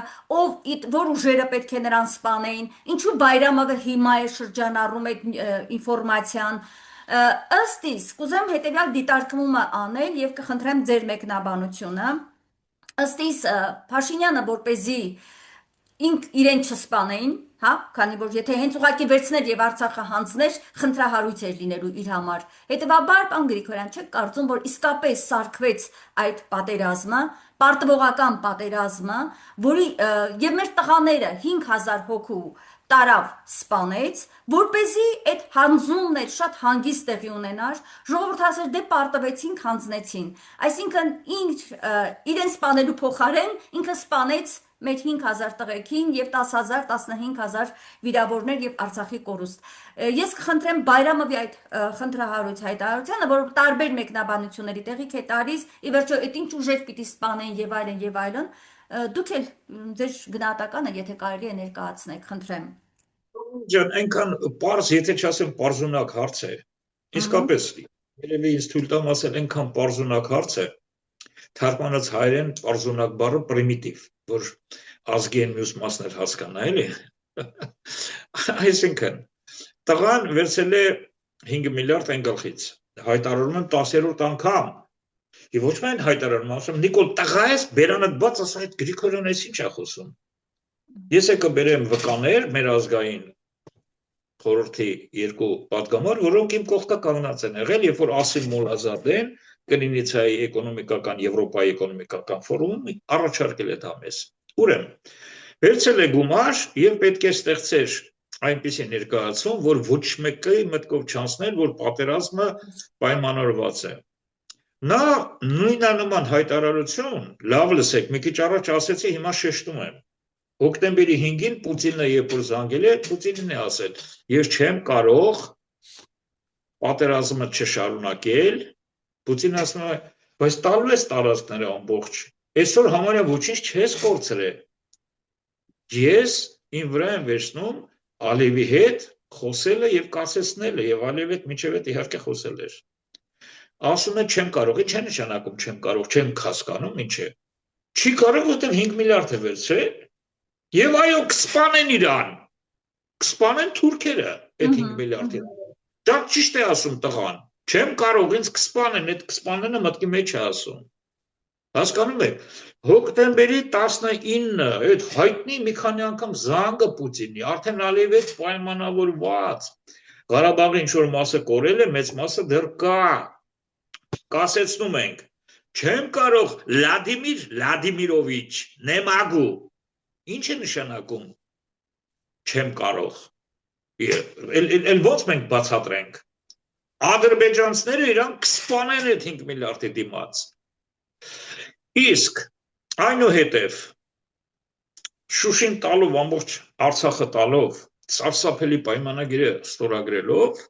որ ուժերը պետք է նրան սպանեին, ինչու Բայրամովը հիմա է շրջանառում այդ ինֆորմացիան։ Ըստ իս, կուզեմ հետեւյալ դիտարկումը անել եւ կխնդրեմ ձեր մեկնաբանությունը։ Ըստ իս Փաշինյանը որպեսզի իրեն չսպանեին, հա, քանի որ եթե հենց ուղակի վերցներ եւ Արցախը հանձներ, խնդրահարույց էր լինելու իր համար։ Հետևաբար, պարոն Գրիգորյան, չեք կարծում, որ իսկապես սարքվեց այդ պատերազմը, պարտվողական պատերազմը, որի եւ մեր տղաները 5000 հոգու տարավ սպանեց, որպեսզի այդ հանձումն էր շատ հանգիստ տեղի ունենար, ժողովուրդը ասեր դե պարտվեցին, հանձնեցին։ Այսինքն իրեն սպանելու փոխարեն ինքը սպանեց մեր 5000 տղեկին եւ 10000, 15000 վիրավորներ եւ Արցախի կորուստ։ Ես կխնդրեմ Բայրամովի այդ խնդրահարույց հայտարարությանը, որ տարբեր մեկնաբանությունների տեղիք է տալիս, ի վերջո այդ ինչ ուժեր պիտի սպանեն եւ այլն, դուք էլ ձեր գնահատականը, եթե կարելի է ներկայացնեք, խնդրեմ։ Ջան, այնքան պարզ, եթե չասեմ պարզունակ հարց է։ Իսկապես, երևի ինձ թույլ տամ ասել, այնքան պարզունակ հարց է, թարգմանած հայերեն պարզունակ բառը պրիմիտիվ, որ ազգի են մյուս մասներ հասկանա, էլի։ Այսինքն, տղան վերցել է 5 միլիարդ այն գլխից, հայտարարում են 10-րդ անգամ, եւ ոչ միայն հայտարարում, ասում Նիկոլ, տղա ես, բերանդ բաց, ասա այդ Գրիգորյան այս ինչ է խոսում։ Ես եկա բերեմ վկաներ մեր ազգային խորհրդի երկու պատգամավոր, որոնք իմ կողքը կանգնած են եղել, երբ որ Ասիմ Մոլազադեն Կլինիցայի էկոնոմիկական Եվրոպայի էկոնոմիկական ֆորումում առաջարկել է դա մեզ։ Ուրեմն, վերցել է գումար եւ պետք է ստեղծեր այնպիսի ներկայացում, որ ոչ մեկի մտքով չանցներ, որ պատերազմը պայմանավորված է։ Նա նույնանման հայտարարություն, լավ լսեք, մի քիչ առաջ ասեցի, հիմա շեշտում եմ։ Հոկտեմբերի 5-ին Պուտինը երբ որ զանգել է, Պուտինին է ասել, ես չեմ կարող պատերազմը չշարունակել, Պուտինը ասում է, բայց տալու ես տարածքները ամբողջ։ Այսօր համարյա ոչինչ չես կորցրել։ Ես իմ վրա եմ վերցնում Ալիևի հետ խոսելը եւ կասեցնելը եւ Ալիևի հետ միջև այդ իհարկե խոսել էր։ Ասում է չեմ կարող, ինչ է նշանակում չեմ կարող, չեմ հասկանում ինչ է։ Չի կարող, որտեղ 5 միլիարդ է վերցրել։ Եվ այո, կսպանեն իրան։ Կսպանեն թուրքերը այդ 5 միլիարդի։ Դա ճիշտ է ասում տղան։ Չեմ կարող, ինձ կսպանեն, այդ կսպանենը մտքի մեջ է ասում։ Հասկանում եք, հոկտեմբերի 19-ը այդ հայտնի մի քանի անգամ զանգը Պուտինի, արդեն Ալիևի հետ պայմանավորված։ Ղարաբաղի ինչ որ մասը կորել է, մեծ մասը դեռ կա։ Կասեցնում ենք, չեմ կարող Վլադիմիր Վլադիմիրովիչ, նեմագու, ինչ է նշանակում, չեմ կարող, էլ ոնց մենք բացատրենք, ադրբեջանցները իրան կսպանեն այդ 5 միլիարդի դիմաց, իսկ այնուհետև Շուշին տալով, ամբողջ Արցախը տալով, սարսափելի պայմանագիրը ստորագրելով,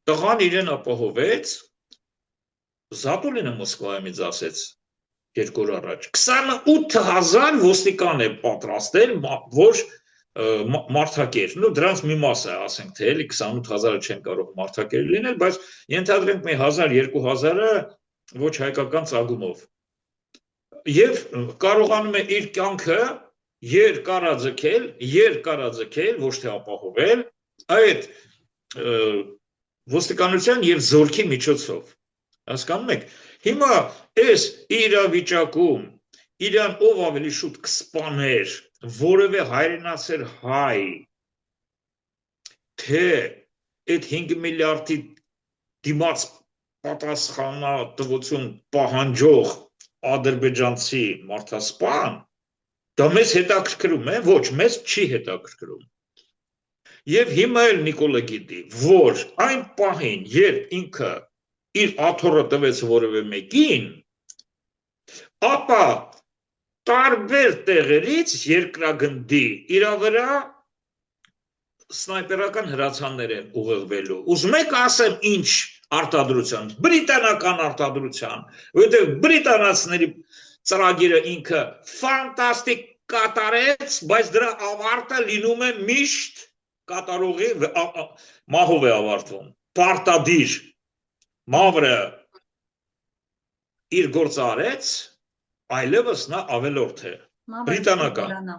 տղան իրեն ապահովեց, Զատուլինը Մոսկվայից ասեց 2 օր առաջ 28000 ոստիկան է պատրաստել, որ մարդակեր, դրանց մի մասը ասենք թե էլի 28000-ը չեն կարող մարդակեր լինել, բայց ենթադրենք մի 1000-2000-ը ոչ հայկական ծագումով։ Եվ կարողանում է իր կյանքը երկարաձգել, ոչ թե ապահովել, այդ ոստիկանության եւ զորքի միջոցով։ Հասկանում եք, հիմա այս իրավիճակում իրան ով ավելի շուտ կսպաներ, որևէ հայրենասեր հայ, թե այդ 5 միլիարդի դիմաց պատասխանատվություն պահանջող ադրբեջանցի մարդասպան, դա մեզ հետաքրքրում է, ոչ, մեզ չի հետաքրքրում։ Եվ հիմա էլ Նիկոլը գիտի, որ այն պահին, երբ ինքը իր աթոռը տվեց որևէ մեկին, ապա տարբեր տեղերից երկրագնդի իրա վրա սնայպերական հրացաններ են ուղղվելու։ Ուզում եք ասեմ ինչ արտադրության, բրիտանական արտադրության, որովհետև բրիտանացիների ծրագիրը ինքը ֆանտաստիկ կատարեց, բայց դրա ավարտը լինում է միշտ կատարողի մահով է ավարտվում։ Պարտադիր մավրը իր գործը արեց, այլևս նա ավելորդ է, բրիտանական,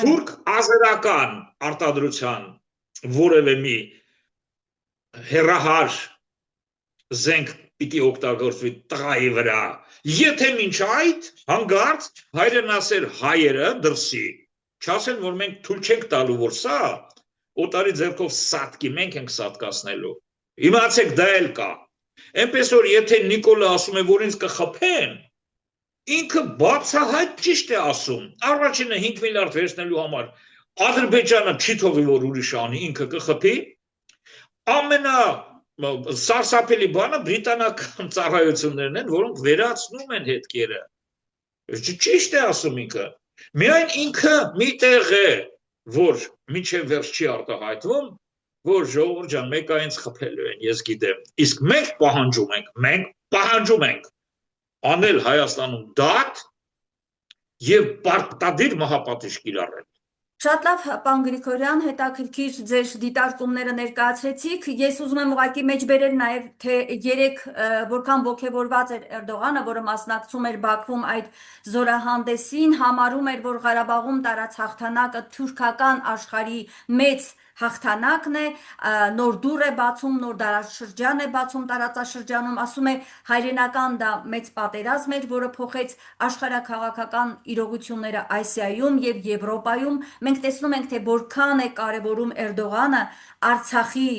թուրք ազերական արտադրության որևէ մի հեռահար զենք պիտի օգտագործվի տղայի վրա, եթե մինչ այդ հանգարց հայրենասեր հայերը դրսի, չասեն, որ մենք թույլ չենք տալու, որ սա օտարի ձեռքով սատկի, մենք ենք սատկացնելու, իմացեք դա էլ կա, այնպես որ եթե Նիկոլը ասում է, որ ինձ կխփեն, ինքը բացահայտ ճիշտ է ասում, առաջինը 5 միլիարդ վերցնելու համար, Ադրբեջանը չի թողի, որ ուրիշ անի, ինքը կխփի, ամենա սարսափելի բանը բրիտանական ծառայություններն են, որոնք վերացնում են հետքերը, ճիշտ է ասում ինքը, միայն ինքը մի տեղ է, որ մինչև վերջ չի արտահայտվում, որ ժողովուրդ ջան, մեկը ինձ խփելու են, ես գիտեմ, իսկ մենք պահանջում ենք անել Հայաստանում դատ եւ պարտադիր մահապատիժ կիրառել։ Շատ լավ, պարոն Գրիգորյան, հետաքրքիր ձեր դիտարկումները ներկայացրեցիք։ Ես ուզում եմ ուղղակի մեջբերել նաև, թե երեք որքան ոգևորված էր Էրդողանը, որը մասնակցում էր Բաքվում այդ զորահանդեսին, համարում էր, որ Ղարաբաղում տարած հաղթանակը թուրքական աշխարհի մեծ հաղթանակն է, նոր դուռ է բացում, նոր դարաշրջան է բացում տարածաշրջանում, ասում է հայրենական դա մեծ պատերազմ էր, որը փոխեց աշխարհաքաղաքական իրողությունները Ասիայում եւ Եվրոպայում։ Մենք տեսնում ենք, թե որքան է կարևորում Էրդողանը Արցախի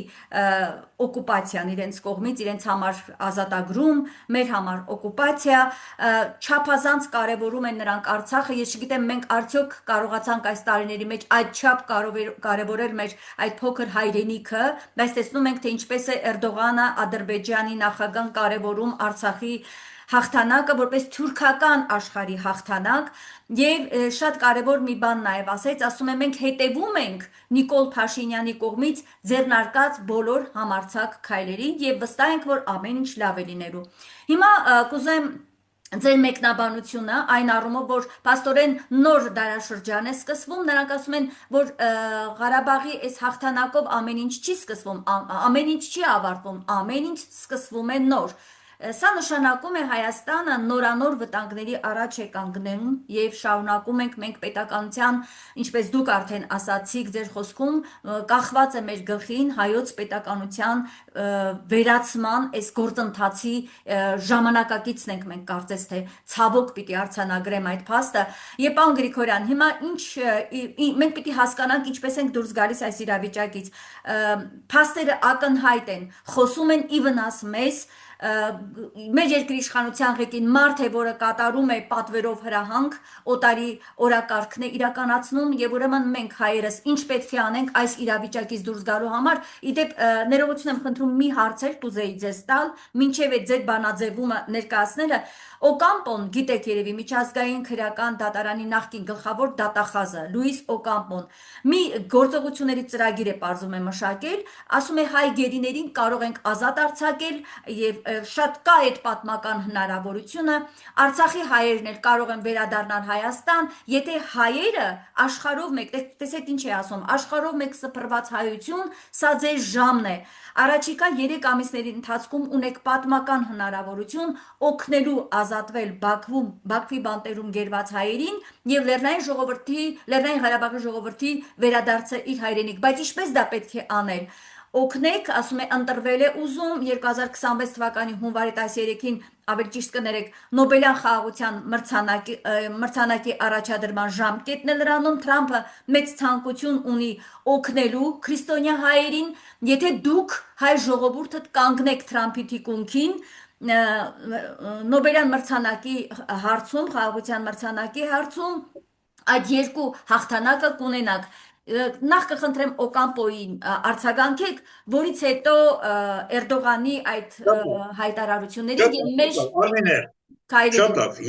օկուպացիան իրենց կողմից, իրենց համար ազատագրում, մեր համար օկուպացիա, չափազանց կարևորում են նրանք Արցախը, ես չգիտեմ մենք արդյոք կարողացանք այս տարիների մեջ այդչափ կարևորել մեր այդ փոքր հայրենիքը, բայց տեսնում ենք թե ինչպես է Էրդողանը, Ադրբեջանի նախագահան կարևորում Արցախի հաղթանակը որպես թուրքական աշխարհի հաղթանակ եւ շատ կարեւոր մի բան նաեւ ասեց, ասում է մենք հետևում ենք Նիկոլ Փաշինյանի կողմից ձեռնարկած բոլոր համարձակ քայլերին եւ վստահ ենք, որ ամեն ինչ լավ է լինելու։ Հիմա կուզեմ ձեր մեկնաբանությունը այն առումով, որ փաստորեն նոր դարաշրջան է սկսվում, նրանք ասում են, որ Ղարաբաղի այս հաղթանակով ամեն ինչ չի սկսվում, ամեն ինչ չի ավարտվում, ամեն ինչ սկսվում է նոր։ Սա նշանակում է Հայաստանը նորանոր վտանգների առաջ է կանգնում եւ շարունակում ենք մենք պետականության, ինչպես դուք արդեն ասացիք ձեր խոսքում, կախված է մեր գլխին հայոց պետականության վերացման այս գործընթացի ժամանակակիցն ենք մենք կարծես թե ցավոք պիտի արձանագրեմ այդ փաստը։ Եվ պարոն Գրիգորյան, հիմա մենք պիտի հասկանանք ինչպես ենք դուրս գալիս այս իրավիճակից։ Փաստերը ակնհայտ են, խոսում են ի վնաս մեզ մեր երկրի իշխանության ղեկին մարդ է, որը կատարում է պատվերով հրահանգ, օտարի օրակարգն է իրականացնում եւ ուրեմն մենք հայերս ինչ պետք է անենք այս իրավիճակից դուրս գալու համար։ Իդեպ ներողություն եմ խնդրում մի հարցեր կուզեի ձեզ տալ, մինչեւ այդ ձեր բանաձևումը ներկայացնելը։ Օկամպոն, գիտեք երևի միջազգային քրեական դատարանի նախկին գլխավոր դատախազը Լուիս Օկամպոն մի գործողությունների ծրագիր է պարզում է մշակել, ասում է հայ գերիներին կարող ենք ազատ արձակել եւ շատ կա այդ պատմական հնարավորությունը Արցախի հայերն էլ կարող են վերադառնալ Հայաստան, եթե հայերը աշխարհով մեկ, տեսեք ինչ է ասում, աշխարհով մեկ սփռված հայություն, սա ձեր ժամն է։ Առաջիկա 3 ամիսների ընթացքում ունեք պատմական հնարավորություն օգնելու ազատվել Բաքվի բանտերում գերված հայերին եւ Լեռնային Ղարաբաղի ժողովրդի վերադարձը իր հայրենիք, բայց ինչպես դա պետք է անել։ Օգնեք, ասում է, ընտրվել է ուզում 2026 թվականի հունվարի 13-ին, ավելի ճիշտ կներեք, Նոբելյան խաղաղության մրցանակի առաջադրման ժամկետն է լրանում, Թրամփը մեծ ցանկություն ունի օգնելու քրիստոնյա հայերին, եթե դուք հայ ժողովուրդը կանգնեք Թրամփի թիկունքին, Նոբելյան մրցանակի հարցում, խաղաղության մրցանակի հարցում այդ երկու հաղթանակը կունենաք։ Նախ կխնդրեմ Օկամպոյին արձագանքեք, որից հետո Էրդողանի այդ հայտարարությունների եւ մեր Շատ լավ։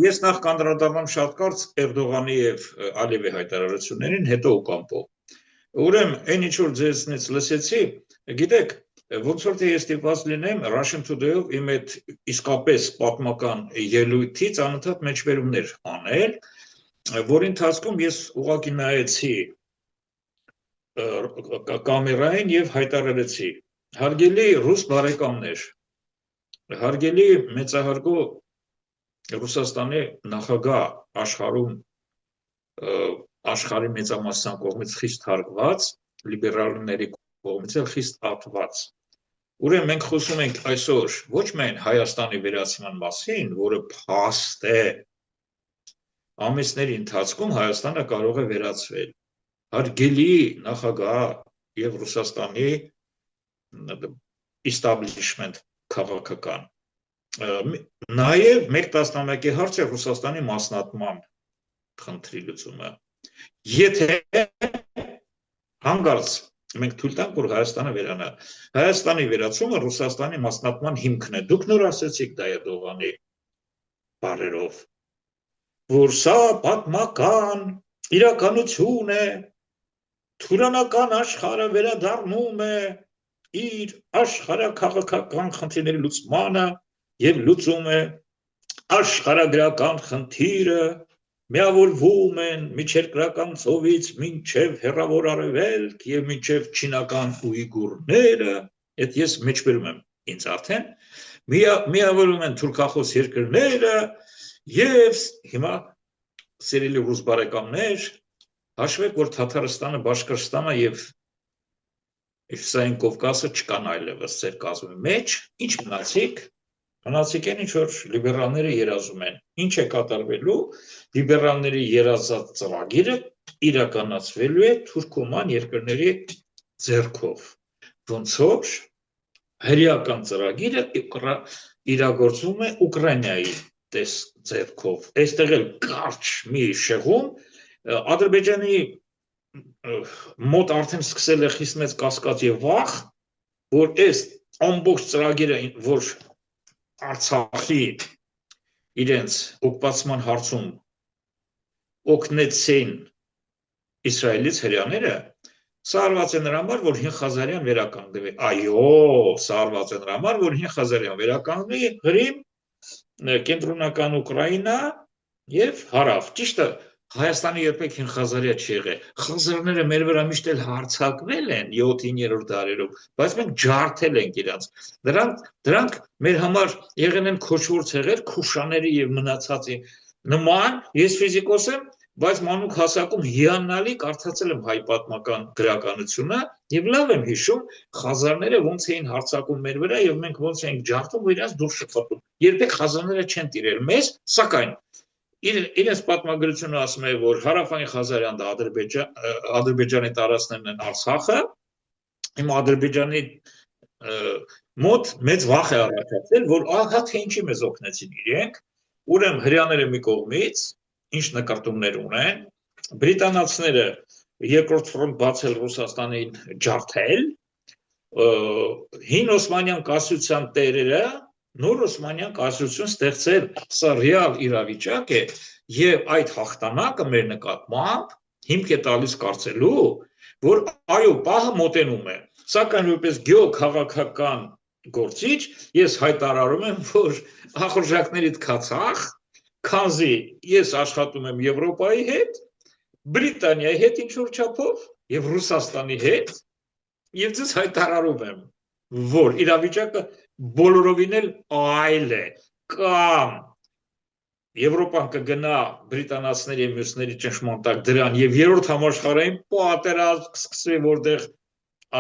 Ես նախ կանդրադառնամ շատ կարճ Էրդողանի եւ Ալիևի հայտարարություններին, հետո Օկամպո։ Ուրեմն, այն ինչ որ ձեզնից լսեցի, գիտեք, ոնց որ ես ստիպված լինեմ Russian Today-ով իմ այդ իսկապես պատմական ելույթից անընդհատ մեջբերումներ անել, որ ընթացքում ես ուղղակի նայեցի կամերային եւ հայտարարեցի. հարգելի ռուս բարեկամներ, հարգելի մեծահարգո Ռուսաստանի նախագահ աշխարհում աշխարհի մեծամասնության կողմից խիստ հարգված, լիբերալների կողմից էլ խիստ ատված։ Ուրեմն մենք խոսում ենք այսօր ոչ միայն Հայաստանի վերացման մասին, որը փաստ է, ամիսների ընթացքում Հայաստանը կարող է վերացվել։ Հարգելի նախագահ եւ Ռուսաստանի establishment քաղաքական։ Նաեւ մեկ տասնամյակի հարց է Ռուսաստանի մասնատման խնդրի լուծումը։ Եթե հանգարց մենք թույլ տանք, որ Հայաստանը վերանա, Հայաստանի վերացումը Ռուսաստանի մասնատման հիմքն է։ Դուք նոր ասացիք դա Էրդողանի բառերով, որ սա պատմական իրականություն է, թուրանական աշխարհը վերադառնում է իր աշխարհաքաղաքական խնդիրների լուծմանը եւ լուծում է աշխարհագրական խնդիրը, միավորվում են միջերկրական ծովից մինչև հեռավոր արևելք եւ մինչև չինական ուйգուրները, այդ ես մեջբերում եմ ինձ արդեն, միավորվում են թուրքախոս երկրները եւ հիմա սիրելի ռուս բարեկամներ, հաշվեք, որ Թաթարստանը, Բաշկիրստանը եւ Էվսային Կովկասը չկան այլևս ձեր կազմի մեջ, ինչ մնացիք են ինչ որ լիբերալները երազում են, ինչ է կատարվելու, լիբերալների երազած ծրագիրը իրականացվելու է թուրքոման երկրների ձեռքով, ոնց որ հրեական ծրագիրը իրագործվում է Ուկրաինայի ձեռքով։ Այստեղ էլ կարճ մի շեղում Ադրբեջանի մոտ արդեն սկսել է խիստ մեծ կասկած եւ վախ, որ այս ամբողջ ծրագիրը, որ Արցախի իրենց օկուպացման հարցում օգնեցին Իսրայելից հրեաները, սա արված է նրա համար, որ 5 Ղազարյան վերականգնվի։ Այո, սա արված է նրա համար, որ 5 Ղազարյան վերականգնվի Ղրիմ, կենտրոնական Ուկրաինա եւ հարավ։ Ճիշտ է, Հայաստանը երբեք 5 Ղազարյա չի եղել։ Խազարները մեր վրա միշտ էլ հարձակվել են 7-9-րդ դարերում, բայց մենք ջարդել ենք իրանց։ Դրանք մեր համար եղել են քոչվոր ցեղեր, քուշաների եւ մնացածի նման։ Ես ֆիզիկոս եմ, բայց մանուկ հասակում հիանալի կարդացել եմ հայ պատմական գրականությունը եւ լավ եմ հիշում խազարները ոնց էին հարձակում մեր վրա եւ մենք ոնց էինք ջարդում ու իրաց դուրս շփոթում։ Երբեք խազարները չեն տիրել մեզ, սակայն իրենց պատմագրությունը ասում է, որ հարավային Ղազարյան դա Ադրբեջանի տարածքներն են Արցախը, հիմա Ադրբեջանի մոտ մեծ վախ է առաջացել, որ ահա թե ինչի մեզ օգնեցին իրենք, ուրեմն հրեաները մի կողմից ինչ նկարտումներ ունեն, բրիտանացիները երկրորդ ֆրոնտ բացել Ռուսաստանին ջարդել, հին Օսմանյան կայսրության տերերը նոր Օսմանյան կայսրություն ստեղծել, սա ռեալ իրավիճակ է եւ այդ հաղթանակը մեր նկատմամբ հիմք է տալիս կարծելու, որ այո, պահը մոտենում է, սակայն որպես գեոքաղաքական գործիչ ես հայտարարում եմ, որ ախորժակներիդ քացախ, քանզի ես աշխատում եմ Եվրոպայի հետ, Բրիտանիայի հետ ինչ-որ չափով եւ Ռուսաստանի հետ եւ ձեզ հայտարարում եմ, որ իրավիճակը բոլորովին էլ այլ է, կամ Եվրոպան կգնա բրիտանացիների եւ մյուսների ճնշման տակ դրան եւ երրորդ համաշխարհային պատերազմ կսկսվի, որտեղ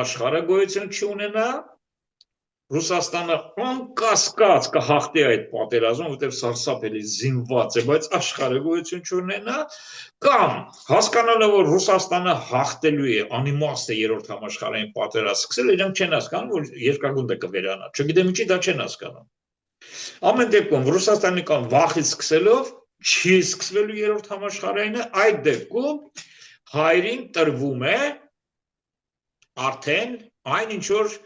աշխարհը գոյություն չունենա, Ռուսաստանը անկասկած կհաղթի այդ պատերազմը, որտեղ սարսափելի զինված է, բայց աշխարհը գոյություն չունենա, կամ հասկանալով որ Ռուսաստանը հաղթելու է, անիմաստ է երրորդ համաշխարհային պատերազմ սկսել, իրանք չեն հասկանում, որ երկրագունդը կվերանա, չգիտեմ ինչի դա չեն հասկանում։ Ամեն դեպքում Ռուսաստանի կան վախից սկսելով չի սկսվելու երրորդ համաշխարհայինը, այդ դեպքում հայրին տրվում է արդեն այն ինչ որ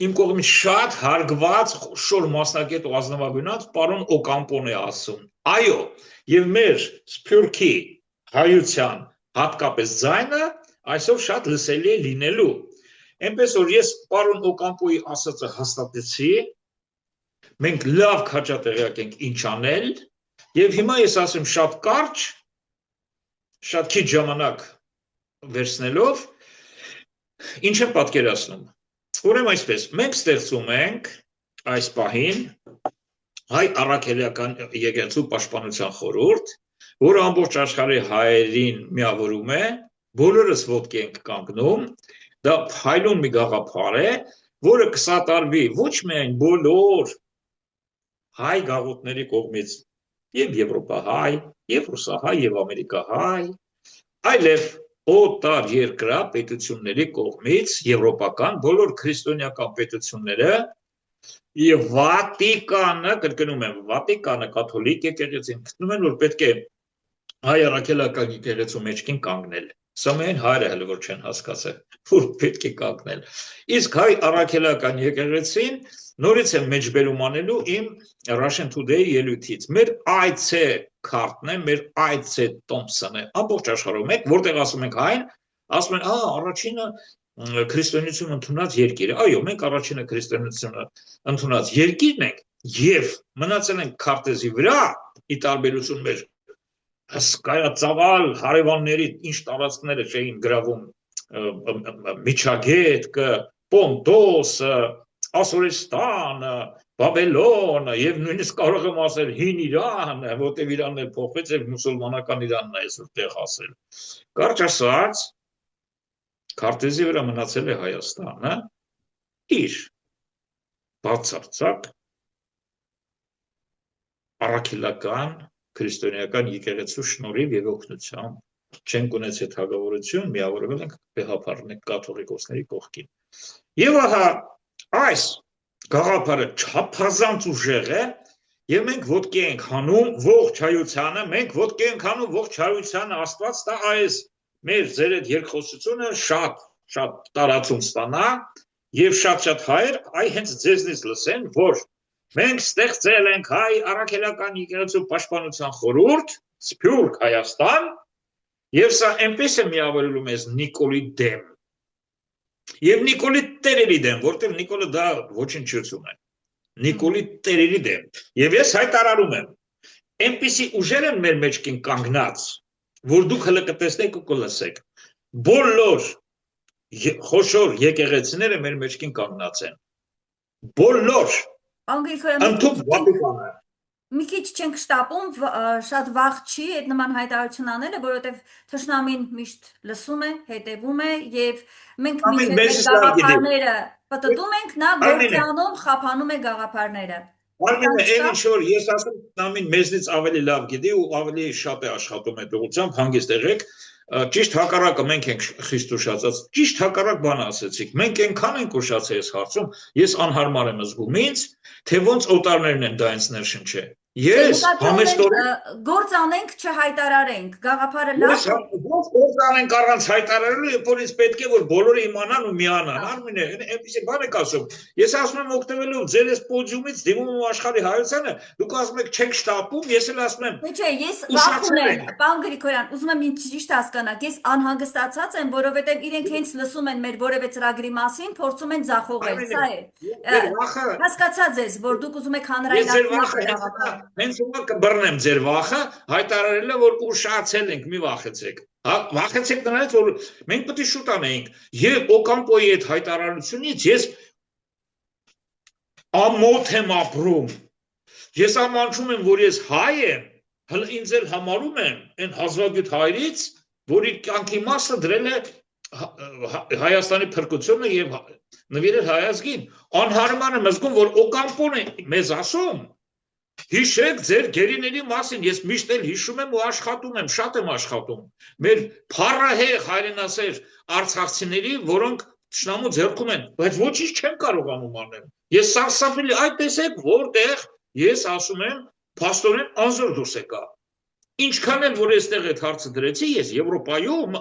իմ կողմից շատ հարգված խոշոր մասնագետ ու ազնվագնաց պարոն Օկամպոն է ասում։ Այո, եւ մեր սփյուռքի հայության հատկապես ձայնը այսօր շատ լսելի է լինելու։ Այնպես որ ես պարոն Օկամպոյի ասածը հաստատեցի, մենք լավ քաջատեղյակ ենք ինչ անել, եւ հիմա ես ասեմ շատ կարճ, շատ քիչ ժամանակ վերցնելով, ինչ եմ պատկերացնում։ Ուրեմն այսպես, մենք ստեղծում ենք այս պահին հայ առաքելական եկեղեցու պաշտպանության խորհուրդ, որը ամբողջ աշխարհի հայերին միավորում է, բոլորս ոտքի ենք կանգնում, դա փայլուն մի գաղափար է, որը կսատարվի ոչ միայն բոլոր հայ գաղութների կողմից, եւ եվրոպահայ, եւ ռուսահայ, եւ ամերիկահայ, այլև օտար երկրա պետությունների կողմից եվրոպական բոլոր քրիստոնեական պետությունները եւ Վատիկանը, կրկնում եմ, Վատիկանը կաթոլիկ եկեղեցին գտնում են, որ պետք է հայ առաքելական եկեղեցու մեջքին կանգնել։ Սա միայն հայերը հələ որ չեն հասկացել, որ պետք է կանգնել։ Իսկ հայ առաքելական եկեղեցին նորից եմ մեջբերում անելու իմ Russian Today ելույթից։ Մեր այցե քարտն է, մեր այցե Thompson-ը, ամբողջ աշխարհում եք, որտեղ ասում ենք հայն, ասում են, առաջինը քրիստոնեություն ընդունած երկիրը։ Այո, մենք առաջինը քրիստոնեությունը ընդունած երկիրն ենք եւ մնացել ենք քարտեզի վրա, ի տարբերություն մեր հսկայածավալ հարևանների ինչ տարածքները չէին գրավում Միջագետքը, Պոնտոսը, Ասորստանը, Բաբելոնը եւ նույնիսկ կարող եմ ասել հին Իրանը, որտեղ Իրանն էլ փոխվեց եւ մուսուլմանական Իրանն է այսօր տեղ ասել։ Կարճ ասած, քարտեզի վրա մնացել է Հայաստանը իր բացարձակ առաքելական քրիստոնեական եկեղեցու շնորհիվ եւ օգնությամբ չենք ունեցել թագավորություն, միավորվել ենք բեհապարնե կաթողիկոսների կողքին։ Եվ ահա այս գաղափարը չափազանց ուժեղ է եւ մենք ոտքի ենք հանում ողջ հայությանը, մենք ոտքի ենք հանում ողջ հայությանը, Աստված տա այս մեր ձեր այդ երկխոսությունը շատ տարածում ստանա եւ շատ հայեր այ հենց ձեզնից լսեն, որ մենք ստեղծել ենք հայ առաքելական եկեղեցու պաշտպանության խորհուրդ, Սփյուռք Հայաստան, եւ սա այնպես է միավորելու մեզ Նիկոլի դեմ։ Եվ Նիկոլի տերերի դեմ, որտեղ Նիկոլը դա ոչնչություն է։ Նիկոլի տերերի դեմ։ Եվ ես հայտարարում եմ, այնպիսի ուժեր են մեր մեջքին կանգնած, որ դուք հələ կտեսնեք ու կլսեք։ Բոլոր խոշոր եկեղեցիները մեր մեջքին կանգնած են։ Բոլոր։ Ընդհանուր Վատիկանը։ Մի քիչ չենք շտապում, շատ վաղ չի այդ նման հայտարարություն անելը, որովհետև թշնամին միշտ լսում է, հետևում է եւ մենք միշտ գաղափարները պատտում ենք, նա գործանում խափանում է գաղափարները։ Արմենը այն ինչ որ ես ասում թշնամին մեզնից ավելի լավ գիտի ու ավելի շատ է աշխատում այդ ուղղությամբ, հանգիստ եղեք, ճիշտ հակառակը մենք ենք խիստ ուշացած, ճիշտ հակառակ բան ասեցիք, մենք այնքան ենք ուշացել այս հարցում, ես անհարմար եմ զգում ինձ, թե ոնց օտարներն են դա ինձ ներշնչել։ Ես համեստորեն գործ անենք չհայտարարենք, գաղափարը լավ է։ Գործ անենք առանց հայտարարելու, երբ որ ինձ պետք է որ բոլորը իմանան ու միանան, Արմինե, այնպեսի բան եք ասում։ Ես ասում եմ օգտվելով ձեր այս պոդիումից դիմում եմ աշխարհի հայությանը, դուք ասում եք չեք շտապում, ես էլ ասում եմ։ Չէ, ես վախում եմ, պարոն Գրիգորյան, ուզում եմ ինձ ճիշտ հասկանաք, ես անհանգստացած եմ, որովհետև իրենք հենց լսում են մեր որևէ ծրագրի մասին, փորձում են ձախողել, սա է։ Հասկացած ես, որ դուք ուզում եք հանրայնացնել Հենց ո՞ւմ կբռնեմ ձեր վախը, հայտարարելը որ ուշացել ենք, մի վախեցեք։ Վախեցեք նրանից, որ մենք պետք է շուտ անենք։ Եվ Օկամպոյի այդ հայտարարությունից ես ամոթ եմ ապրում։ Ես ամանչում եմ, որ ես հայ եմ, հələ ինձ էլ համարում եմ այն հազվագյուտ հայրից, որի կյանքի մասը դրել է Հայաստանի փրկությունը եւ նվիրել հայ ազգին։ Անհարմար եմ զգում, որ Օկամպոն է մեզ ասում Հիշեք ձեր գերիների մասին, ես միշտ էլ հիշում եմ ու աշխատում եմ, շատ եմ աշխատում։ Մեր փառահեղ հայրենասեր արցախցիների, որոնք թշնամու ձեռքում են, բայց ոչինչ չեն կարողանում անել։ Ես սարսափելի, այ տեսեք, որտեղ ես ասում եմ, փաստորեն անզոր դուրս եկա։ Ինչքան էլ որ այստեղ այդ հարցը դրեցի, ես Եվրոպայում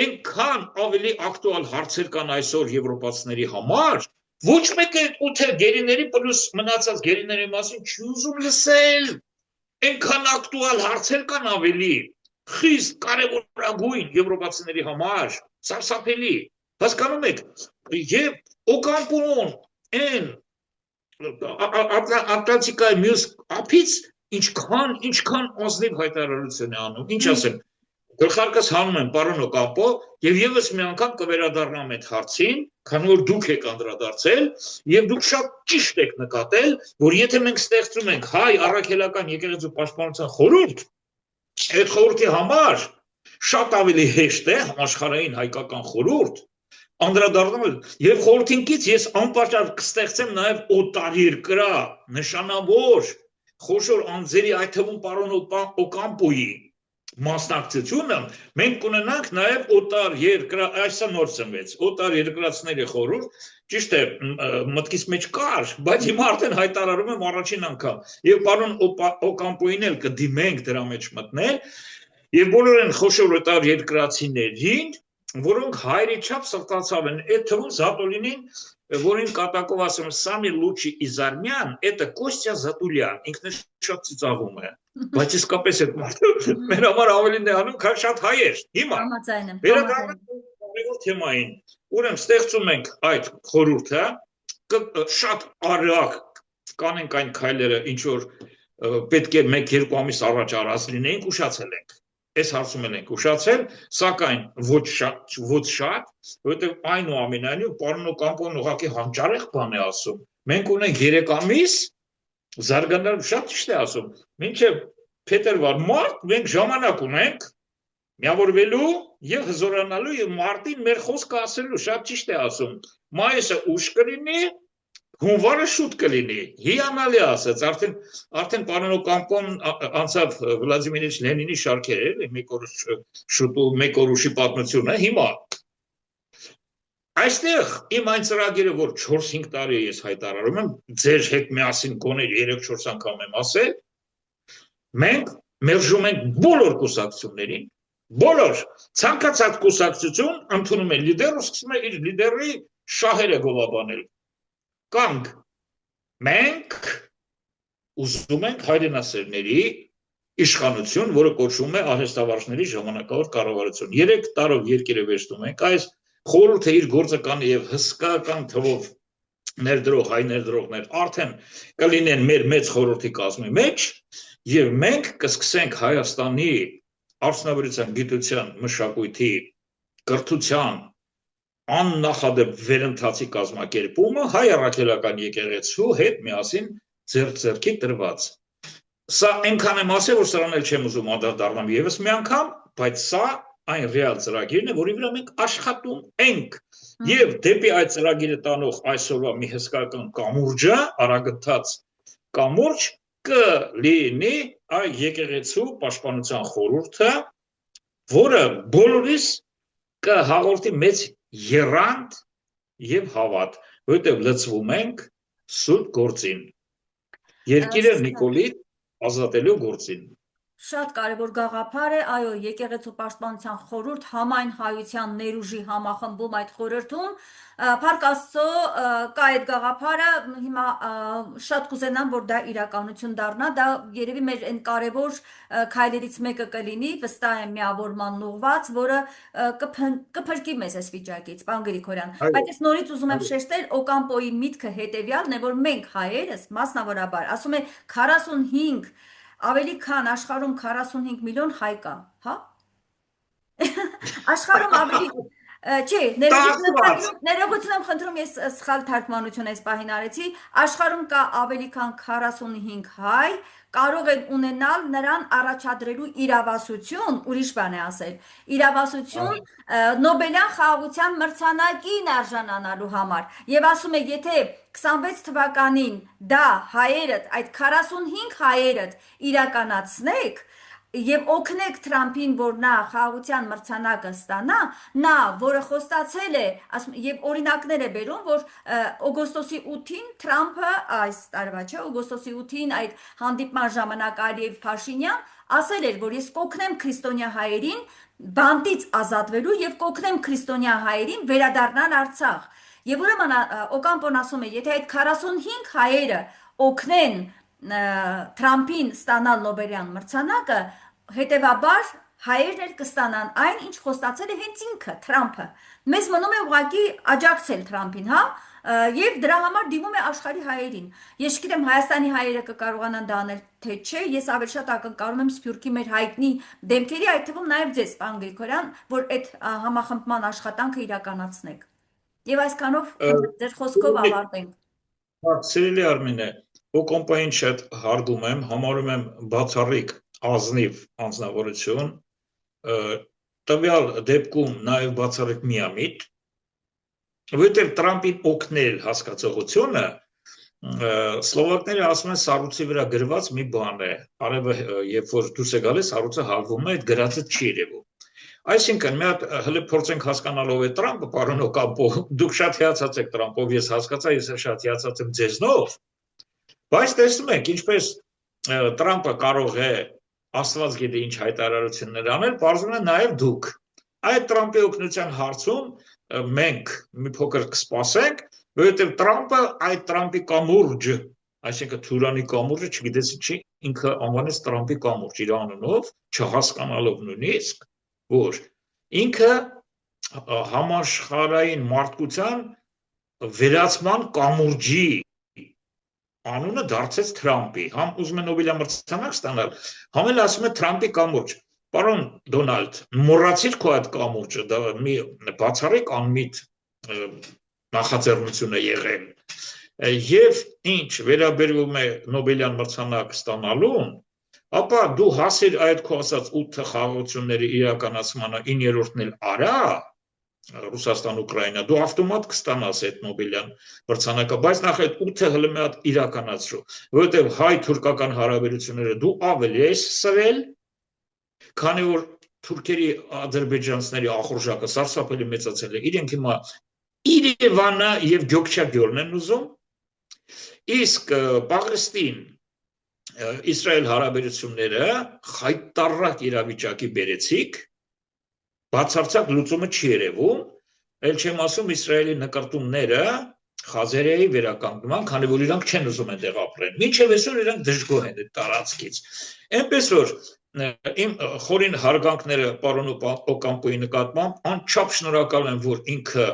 այնքան ավելի ակտուալ հարցեր կան այսօր եվրոպացիների համար, ոչ մեկը ութ գերիների պլյուս մնացած գերիների մասին չի ուզում լսել, այնքան ակտուալ հարցեր կան ավելի, խիստ կարևորագույն եվրոպացիների համար, սարսափելի, հասկանում եք, եւ Օկամպոն այն Ատլանտիկայի մյուս ափից ինչքան ազնիվ հայտարարություն է անում, ինչ ասեմ, գլխարկս հանում եմ պարոն Օկամպո եւ եւս մի անգամ կվերադառնամ այդ հարցին, քանի որ դուք եք անդրադարձել եւ դուք շատ ճիշտ եք նկատել, որ եթե մենք ստեղծում ենք հայ առաքելական եկեղեցու պաշտպանության խորհուրդ, այդ խորհրդի համար շատ ավելի հեշտ է համաշխարհային հայկական խորհուրդ անդրադառնալ եւ խորհրդինքից ես անպաշար կստեղծեմ նաեւ օտարերկրյա նշանավոր խոշոր անձերի այդ թվում պարոն Օկամպոյի մասնակցությունը մենք կունենանք նաև օտար երկրա այսա նոր ծնվեց օտար երկրացիների խորհուրդ ճիշտ է մտքիս մեջ կար բայց հիմա արդեն հայտարարում եմ առաջին անգամ եւ պարոն Օկամպոյին էլ կդիմենք դրա մեջ մտնել եւ բոլոր այն խոշոր օտար երկրացիներին որոնք հայրի չափ սրտացավ են այդ թվում Զատուլինին որին կատակով ասում Սամի Լուչի Իզարմյան, это Կոստյա Զատուլյան, ինքն շատ ծիծաղում է, բայց իսկապես այդ մարդը մեր համար ավելին է անում, քան շատ հայեր, հիմա, վերադառնանք թեմային, ուրեմն ստեղծում ենք այդ խորհուրդը, շատ արագ կանենք այն քայլերը, ինչ որ պետք է 1-2 ամիս առաջ արած լինեինք, ուշացել ենք Այս հարցում ենք ուշացել, սակայն ոչ շատ, որովհետև այնուամենայնիվ պարոն Օկամպոն ուղղակի հանճարեղ բան է ասում։ Մենք ունենք 3 ամիս, զարգանալու շատ ճիշտ է ասում, մինչև փետրվար, մարտ մենք ժամանակ ունենք միավորվելու եւ հզորանալու եւ մարտին մեր խոսքը ասելու շատ ճիշտ է ասում։ Մայիսը ուշ կլինի Հունվարը շուտ կլինի, հիանալի ասաց, արդեն պարոն Օկամպոն անցավ Վլադիմիր Իլյիչ Լենինի շարքերը, մեկ օր շուտ ու մեկ օր ուշի պատմությունը, հիմա Այստեղ իմ այն ծրագիրը, որ 4-5 տարի է ես հայտարարում եմ, ձեր հետ միասին գոնե 3-4 անգամ եմ ասել, մենք մերժում ենք բոլոր կուսակցություններին, բոլոր ցանկացած կուսակցություն ընդունում է լիդեր ու սկսում է իր լիդերի շահերը գովաբանել։ Կանք մենք ուզում ենք հայրենասերների իշխանություն, որը կոչվում է արհեստավարժների ժամանակավոր կառավարություն։ 3 տարով երկիրը վերցնում ենք, այս խորհուրդը իր գործը կանի եւ հսկական թվով ներդրող հայ ներդրողներ արդեն կլինեն մեր մեծ խորհրդի կազմի մեջ եւ մենք կսկսենք Հայաստանի արդյունաբերության, գիտության, մշակույթի, կրթության աննախադեպ վերընթացի կազմակերպումը հայ առաքելական եկեղեցու հետ միասին ձեռք-ձեռքի տրված։ Սա այնքան եմ ասել, որ սրան էլ չեմ ուզում անդրադառնամ եւս մի անգամ, բայց սա այն ռեալ ծրագիրն է, որի վրա մենք աշխատում ենք եւ դեպի այդ ծրագիրը տանող այսօրվա մի հսկական կամուրջը, արագընթաց կամուրջ կլինի այ եկեղեցու պաշտպանության խորհուրդը, որը բոլորիս կհաղորդի մեծ եռանդ եւ հավատ, որովհետեւ լծվում ենք սուրբ գործին, երկիրը Նիկոլիտ ազատելու գործին։ Շատ կարևոր գաղափար է, այո, եկեղեցու պաշտպանության խորհուրդ համայն հայության ներուժի համախմբում այդ խորհրդում, Փառք Աստծո կա այդ գաղափարը, հիմա շատ կուզենամ, որ դա իրականություն դառնա, դա երևի մեր այն կարևոր քայլերից մեկը կլինի, վստահ եմ միավորման ուղղված, որը կփրկի մեզ այս վիճակից, պարոն Գրիգորյան, բայց ես նորից ուզում եմ շեշտել Օկամպոյի միտքը հետևյալն է, որ մենք հայերս մասնավորաբար, ասում է 45 ավելի քան աշխարհում 45 միլիոն հայ կա, հա? Աշխարհում ավելի չէ, ներողություն եմ խնդրում, ես սխալ թարգմանություն այս պահին արեցի, աշխարհում կա ավելի քան 45 հայ, կարող են ունենալ նրան առաջադրելու իրավասություն, ուրիշ բան է ասել, իրավասություն Նոբելյան խաղաղության մրցանակին արժանանալու համար, եւ ասում է, եթե 26 թվականին դա հայերդ, այդ 45 հայերդ իրականացնեք եւ օգնեք Թրամփին, որ նա խաղաղության մրցանակը ստանա, նա, որը խոստացել է, եւ օրինակներ է բերում, որ օգոստոսի 8-ին Թրամփը այս տարվա չէ, օգոստոսի 8-ին այդ հանդիպման ժամանակ Ալիև Փաշինյան ասել էր, որ ես կօգնեմ քրիստոնյա հայերին բանտից ազատվելու եւ կօգնեմ քրիստոնյա հայերին վերադառնալ Արցախ։ Եվ ուրեմն Օկամպոն ասում է, եթե այդ 45 հայերը օգնեն Թրամփին ստանալ Նոբելյան մրցանակը, հետևաբար հայերն էլ կստանան այն, ինչ խոստացել է հենց ինքը Թրամփը։ Մեզ մնում է ուղղակի աջակցել Թրամփին, հա, եւ դրա համար դիմում է աշխարհի հայերին։ Ես չգիտեմ Հայաստանի հայերը կկարողանան դա անել թե չէ, ես ավելի շատ ակնկալում եմ Սփյուռքի մեր հայտնի դեմքերի, այդ թվում նաեւ ձեզ, պարոն Գրիգորյան, որ այդ համախմբման աշխատանքը իրականացնեք։ Եվ այսքանով ձեր խոսքով ավարտենք։ Սիրելի Արմինե, Օկամպոյին շատ հարգում եմ, համարում եմ բացառիկ ազնիվ անձնավորություն, տվյալ դեպքում նաև բացառիկ միամիտ, որովհետև Թրամփին օգնել հասկացողությունը սլովակները ասում են սառույցի վրա գրված մի բան է, արևը երբ որ դուրս է գալիս, սառույցը հալվում է, այդ գրածը չի երևում։ Այսինքն, մի հատ հələ փորձենք հասկանալով է Թրամփը, պարոն Օկամպո, դուք շատ հիացած եք Թրամփով, ես հասկացա, ես շատ հիացած եմ ձեզնով, բայց տեսնում եք, ինչպես Թրամփը կարող է Աստված գիտի ինչ հայտարարություններ անել, պարզվում է նաև դուք։ Այդ Թրամփի օգնության հարցում մենք մի փոքր կսպասենք, որովհետև Թրամփը այդ Թրամփի կամուրջը, այսինքն Թուրանի կամուրջը, չգիտես ինչի, ինքը անվանեց Թրամփի կամուրջ իր անունով, չհասկանալով նույնիսկ, որ ինքը համաշխարհային մարդկության վերացման կամուրջի անունը դարձեց Թրամփի, համ ուզում է Նոբելյան մրցանակ ստանալ, համ էլ ասում է Թրամփի կամուրջ։ Պարոն Դոնալդ, մոռացիր քո այդ կամուրջը, դա մի բացառիկ անմիտ նախաձեռնություն է եղել։ Եվ ինչ վերաբերվում է Նոբելյան մրցանակ ստանալուն, ապա դու հասիր այդ քո ասած 8 խաղաղությունների իրականացմանը 9-րդն էլ արա, Ռուսաստան-Ուկրաինա, դու ավտոմատ կստանաս այդ Նոբելյան մրցանակը, բայց նախ այդ 8-ը հələ մի հատ իրականացրու, որովհետև հայ-թուրքական հարաբերությունները դու ավելի ես սրել, քանի որ թուրքերի ադրբեջանցիների ախորժակը սարսափելի մեծացել է, իրենք հիմա Երևանը եւ Ջոկչագյորն են ուզում, իսկ Պաղեստին Իսրայել հարաբերությունները խայտառակ իրավիճակի բերեցիք, բացարձակ լուծումը չի երևում, ել չեմ ասում Իսրայելի նկարտումները Խազարիայի վերականգնման, քանի որ իրանք չեն ուզում այնտեղ ապրեն։ Մինչև այսօր իրանք դժգոհ են այդ տարածքից։ Այնպես որ իմ խորին հարգանքները պարոն Օկամպոյի նկատմամբ անչափ շնորհակալ եմ, որ ինքը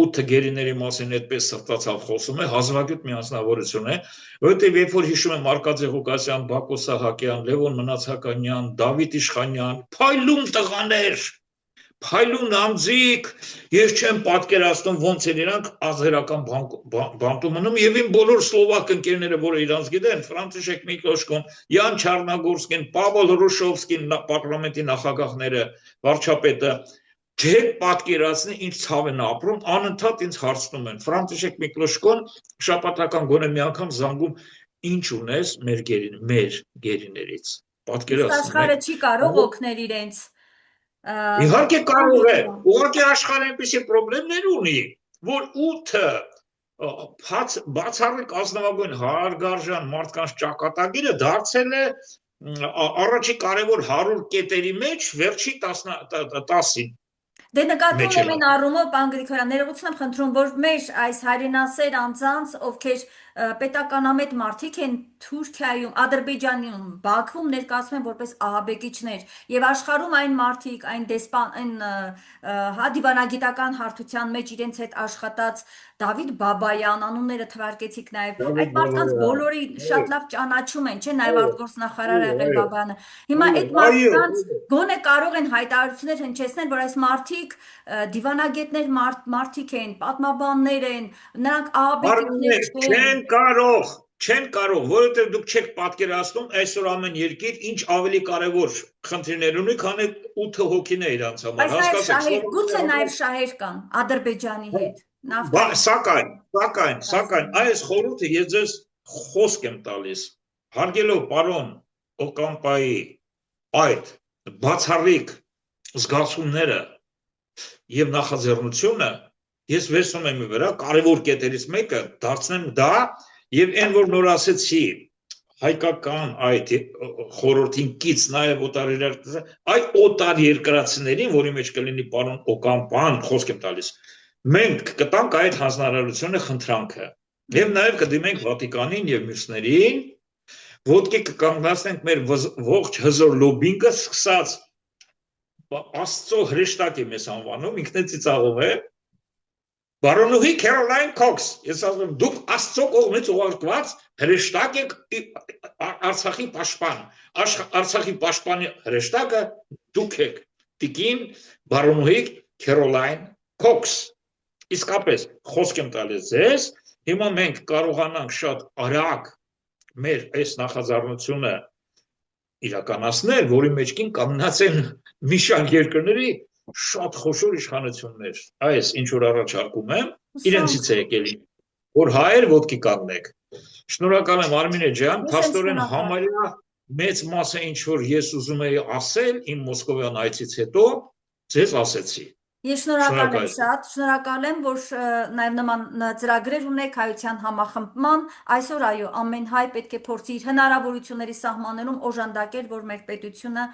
8 գերիների մասին այդպես սրտացավ խոսում է, հազվագյուտ միասնավորություն է, որովհետև երբ որ հիշում եմ Արկադի Ղուկասյան, Բակո Սահակյան, Լևոն Մնացականյան, Դավիթ Իշխանյան, փայլուն տղաներ, փայլուն անձիկ, ես չեմ պատկերացնում ոնց են իրանք ազերական բանտում մնում եւ իմ բոլոր սլովակ ընկերները, որը իրանց գիտեն, Ֆրանցիսկ Միկլոշկոն, Յան Չառնագորսկին, Պավոլ Ռուշովսկին, պարլամենտի նախագահները, վարչապետը, չեք պատկերացնի ինչ ցավ են ապրում, անընդհատ ինձ հարցնում են Ֆրանցիսկ Միկլոշկոն շաբաթական գոնե մի անգամ զանգում ինչ ունես մեր գերիներից պատկերացնում աշխարհը չի կարող օգնել իրենց իհարկե կարող է ուղղակի աշխարհը այնպիսի խնդիրներ ունի որ 8 բացառիկ ազնվագույն հարգարժան մարդկանց ճակատագիրը դարձել է առաջի կարևոր 100 կետերի մեջ վերջի 10-ին Դե նկատում եմ այն առումով, պարոն Գրիգորյան, ներողություն եմ խնդրում, որ մեր այս հայրենասեր անձանց, ովքեր պետականամետ մարդիկ են Թուրքիայում, Ադրբեջանում, Բաքվում ներկայացվում են որպես ահաբեկիչներ եւ աշխարհում այն մարդիկ, այն դիվանագիտական հարթության մեջ իրենց հետ աշխատած Դավիթ Բաբայան անունները թվարկեցիք նաեւ այդ մարդկանց բոլորի շատ լավ ճանաչում են, չէ՞, նաեւ արտգործնախարար եղել Բաբայանը։ Հիմա այդ մարդկանց գոնե կարող են հայտարարություններ հնչեցնել, որ այս մարդիկ դիվանագետներ մարդիկ են, պատմաբաններ են, նրանք ահաբեկիչներ չեն կարող, որովհետև դուք չեք պատկերացնում այսօր ամեն երկիր ինչ ավելի կարևոր խնդիրներ ունի, քան 8 հոգին է իրանց համար, հասկացեք։ Գուցե նաև շահեր կան Ադրբեջանի հետ։ Սակայն այս խորհուրդը ես ձեզ խոսք եմ տալիս, հարգելով պարոն Օկամպայի այդ բացառիկ զգացումները եւ նախաձեռնությունը, ես վերցնում եմ վրա կարևոր կետերից մեկը դարձնեմ դա եւ այն որ նոր ասեցի հայկական այդ խորհրդին կից նաեւ այդ օտար երկրացիներին, որի մեջ կլինի պարոն Օկամպան, խոսք եմ տալիս, մենք կտանք այդ հանձնարարությունը խնդրանքը եւ նաեւ կդիմենք Վատիկանին եւ մյուսներին, ոտքի կկանգնացնենք մեր ողջ հզոր լոբինգը սկսած Աստծո հրեշտակի մեզ անվանում, ինքն է ծիծաղում է Բարոնուհի Քերոլայն Քոքս, ես ասում եմ, դուք Աստծո կողմից ուղարկված հրեշտակ եք Արցախի պաշտպան, Արցախի պաշտպանի հրեշտակը դուք եք, տիկին Բարոնուհի Քերոլայն Քոքս, իսկապես խոսք եմ տալիս ձեզ, հիմա մենք կարողանանք շատ արագ մեր այս նախաձեռնությունը իրականացնել, որի մեջքին կանգնած են մի շարք երկրների շատ խոշոր իշխանություններ, այս ինչ որ առաջարկում եմ, իրենցից է եկել, որ հայեր ոտքի կանգնեք։ Շնորհակալ եմ Արմինե ջան, փաստորեն համարյա մեծ մասը ինչ որ ես ուզում էի ասել իմ մոսկովյան այցից հետո, ձեզ ասեցի։ Ես շնորհակալ եմ շատ, շնորհակալ եմ, որ նաև նման ծրագրեր ունեք հայության համախմբման, այսօր այո, ամեն հայ պետք է փորձի իր հնարավորությունների սահմաններում օժանդակել, որ մեր պետությունը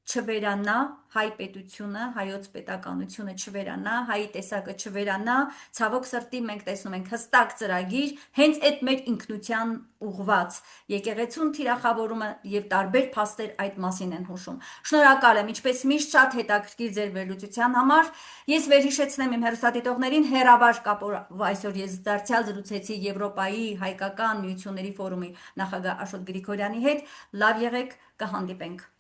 չվերանա, հայ պետությունը, հայոց պետականությունը չվերանա, հայի տեսակը չվերանա, ցավոք սրտի մենք տեսնում ենք հստակ ծրագիր, հենց այդ մեր ինքնության ուղված եկեղեցուն թիրախավորումը եւ տարբեր փաստեր այդ մասին են հուշում։ Շնորհակալ եմ, ինչպես միշտ շատ հետաքրքիր ձեր վերլուծության համար։ Ես վերհիշեցնեմ իմ հեռուստադիտողներին հերավար կապով այսօր ես դարձյալ զրուցեցի Եվրոպայի հայկական միությունների ֆորումի նախագահ Աշոտ Գրիգորյանի հետ։ Լավ եղեք, կհանդիպենք։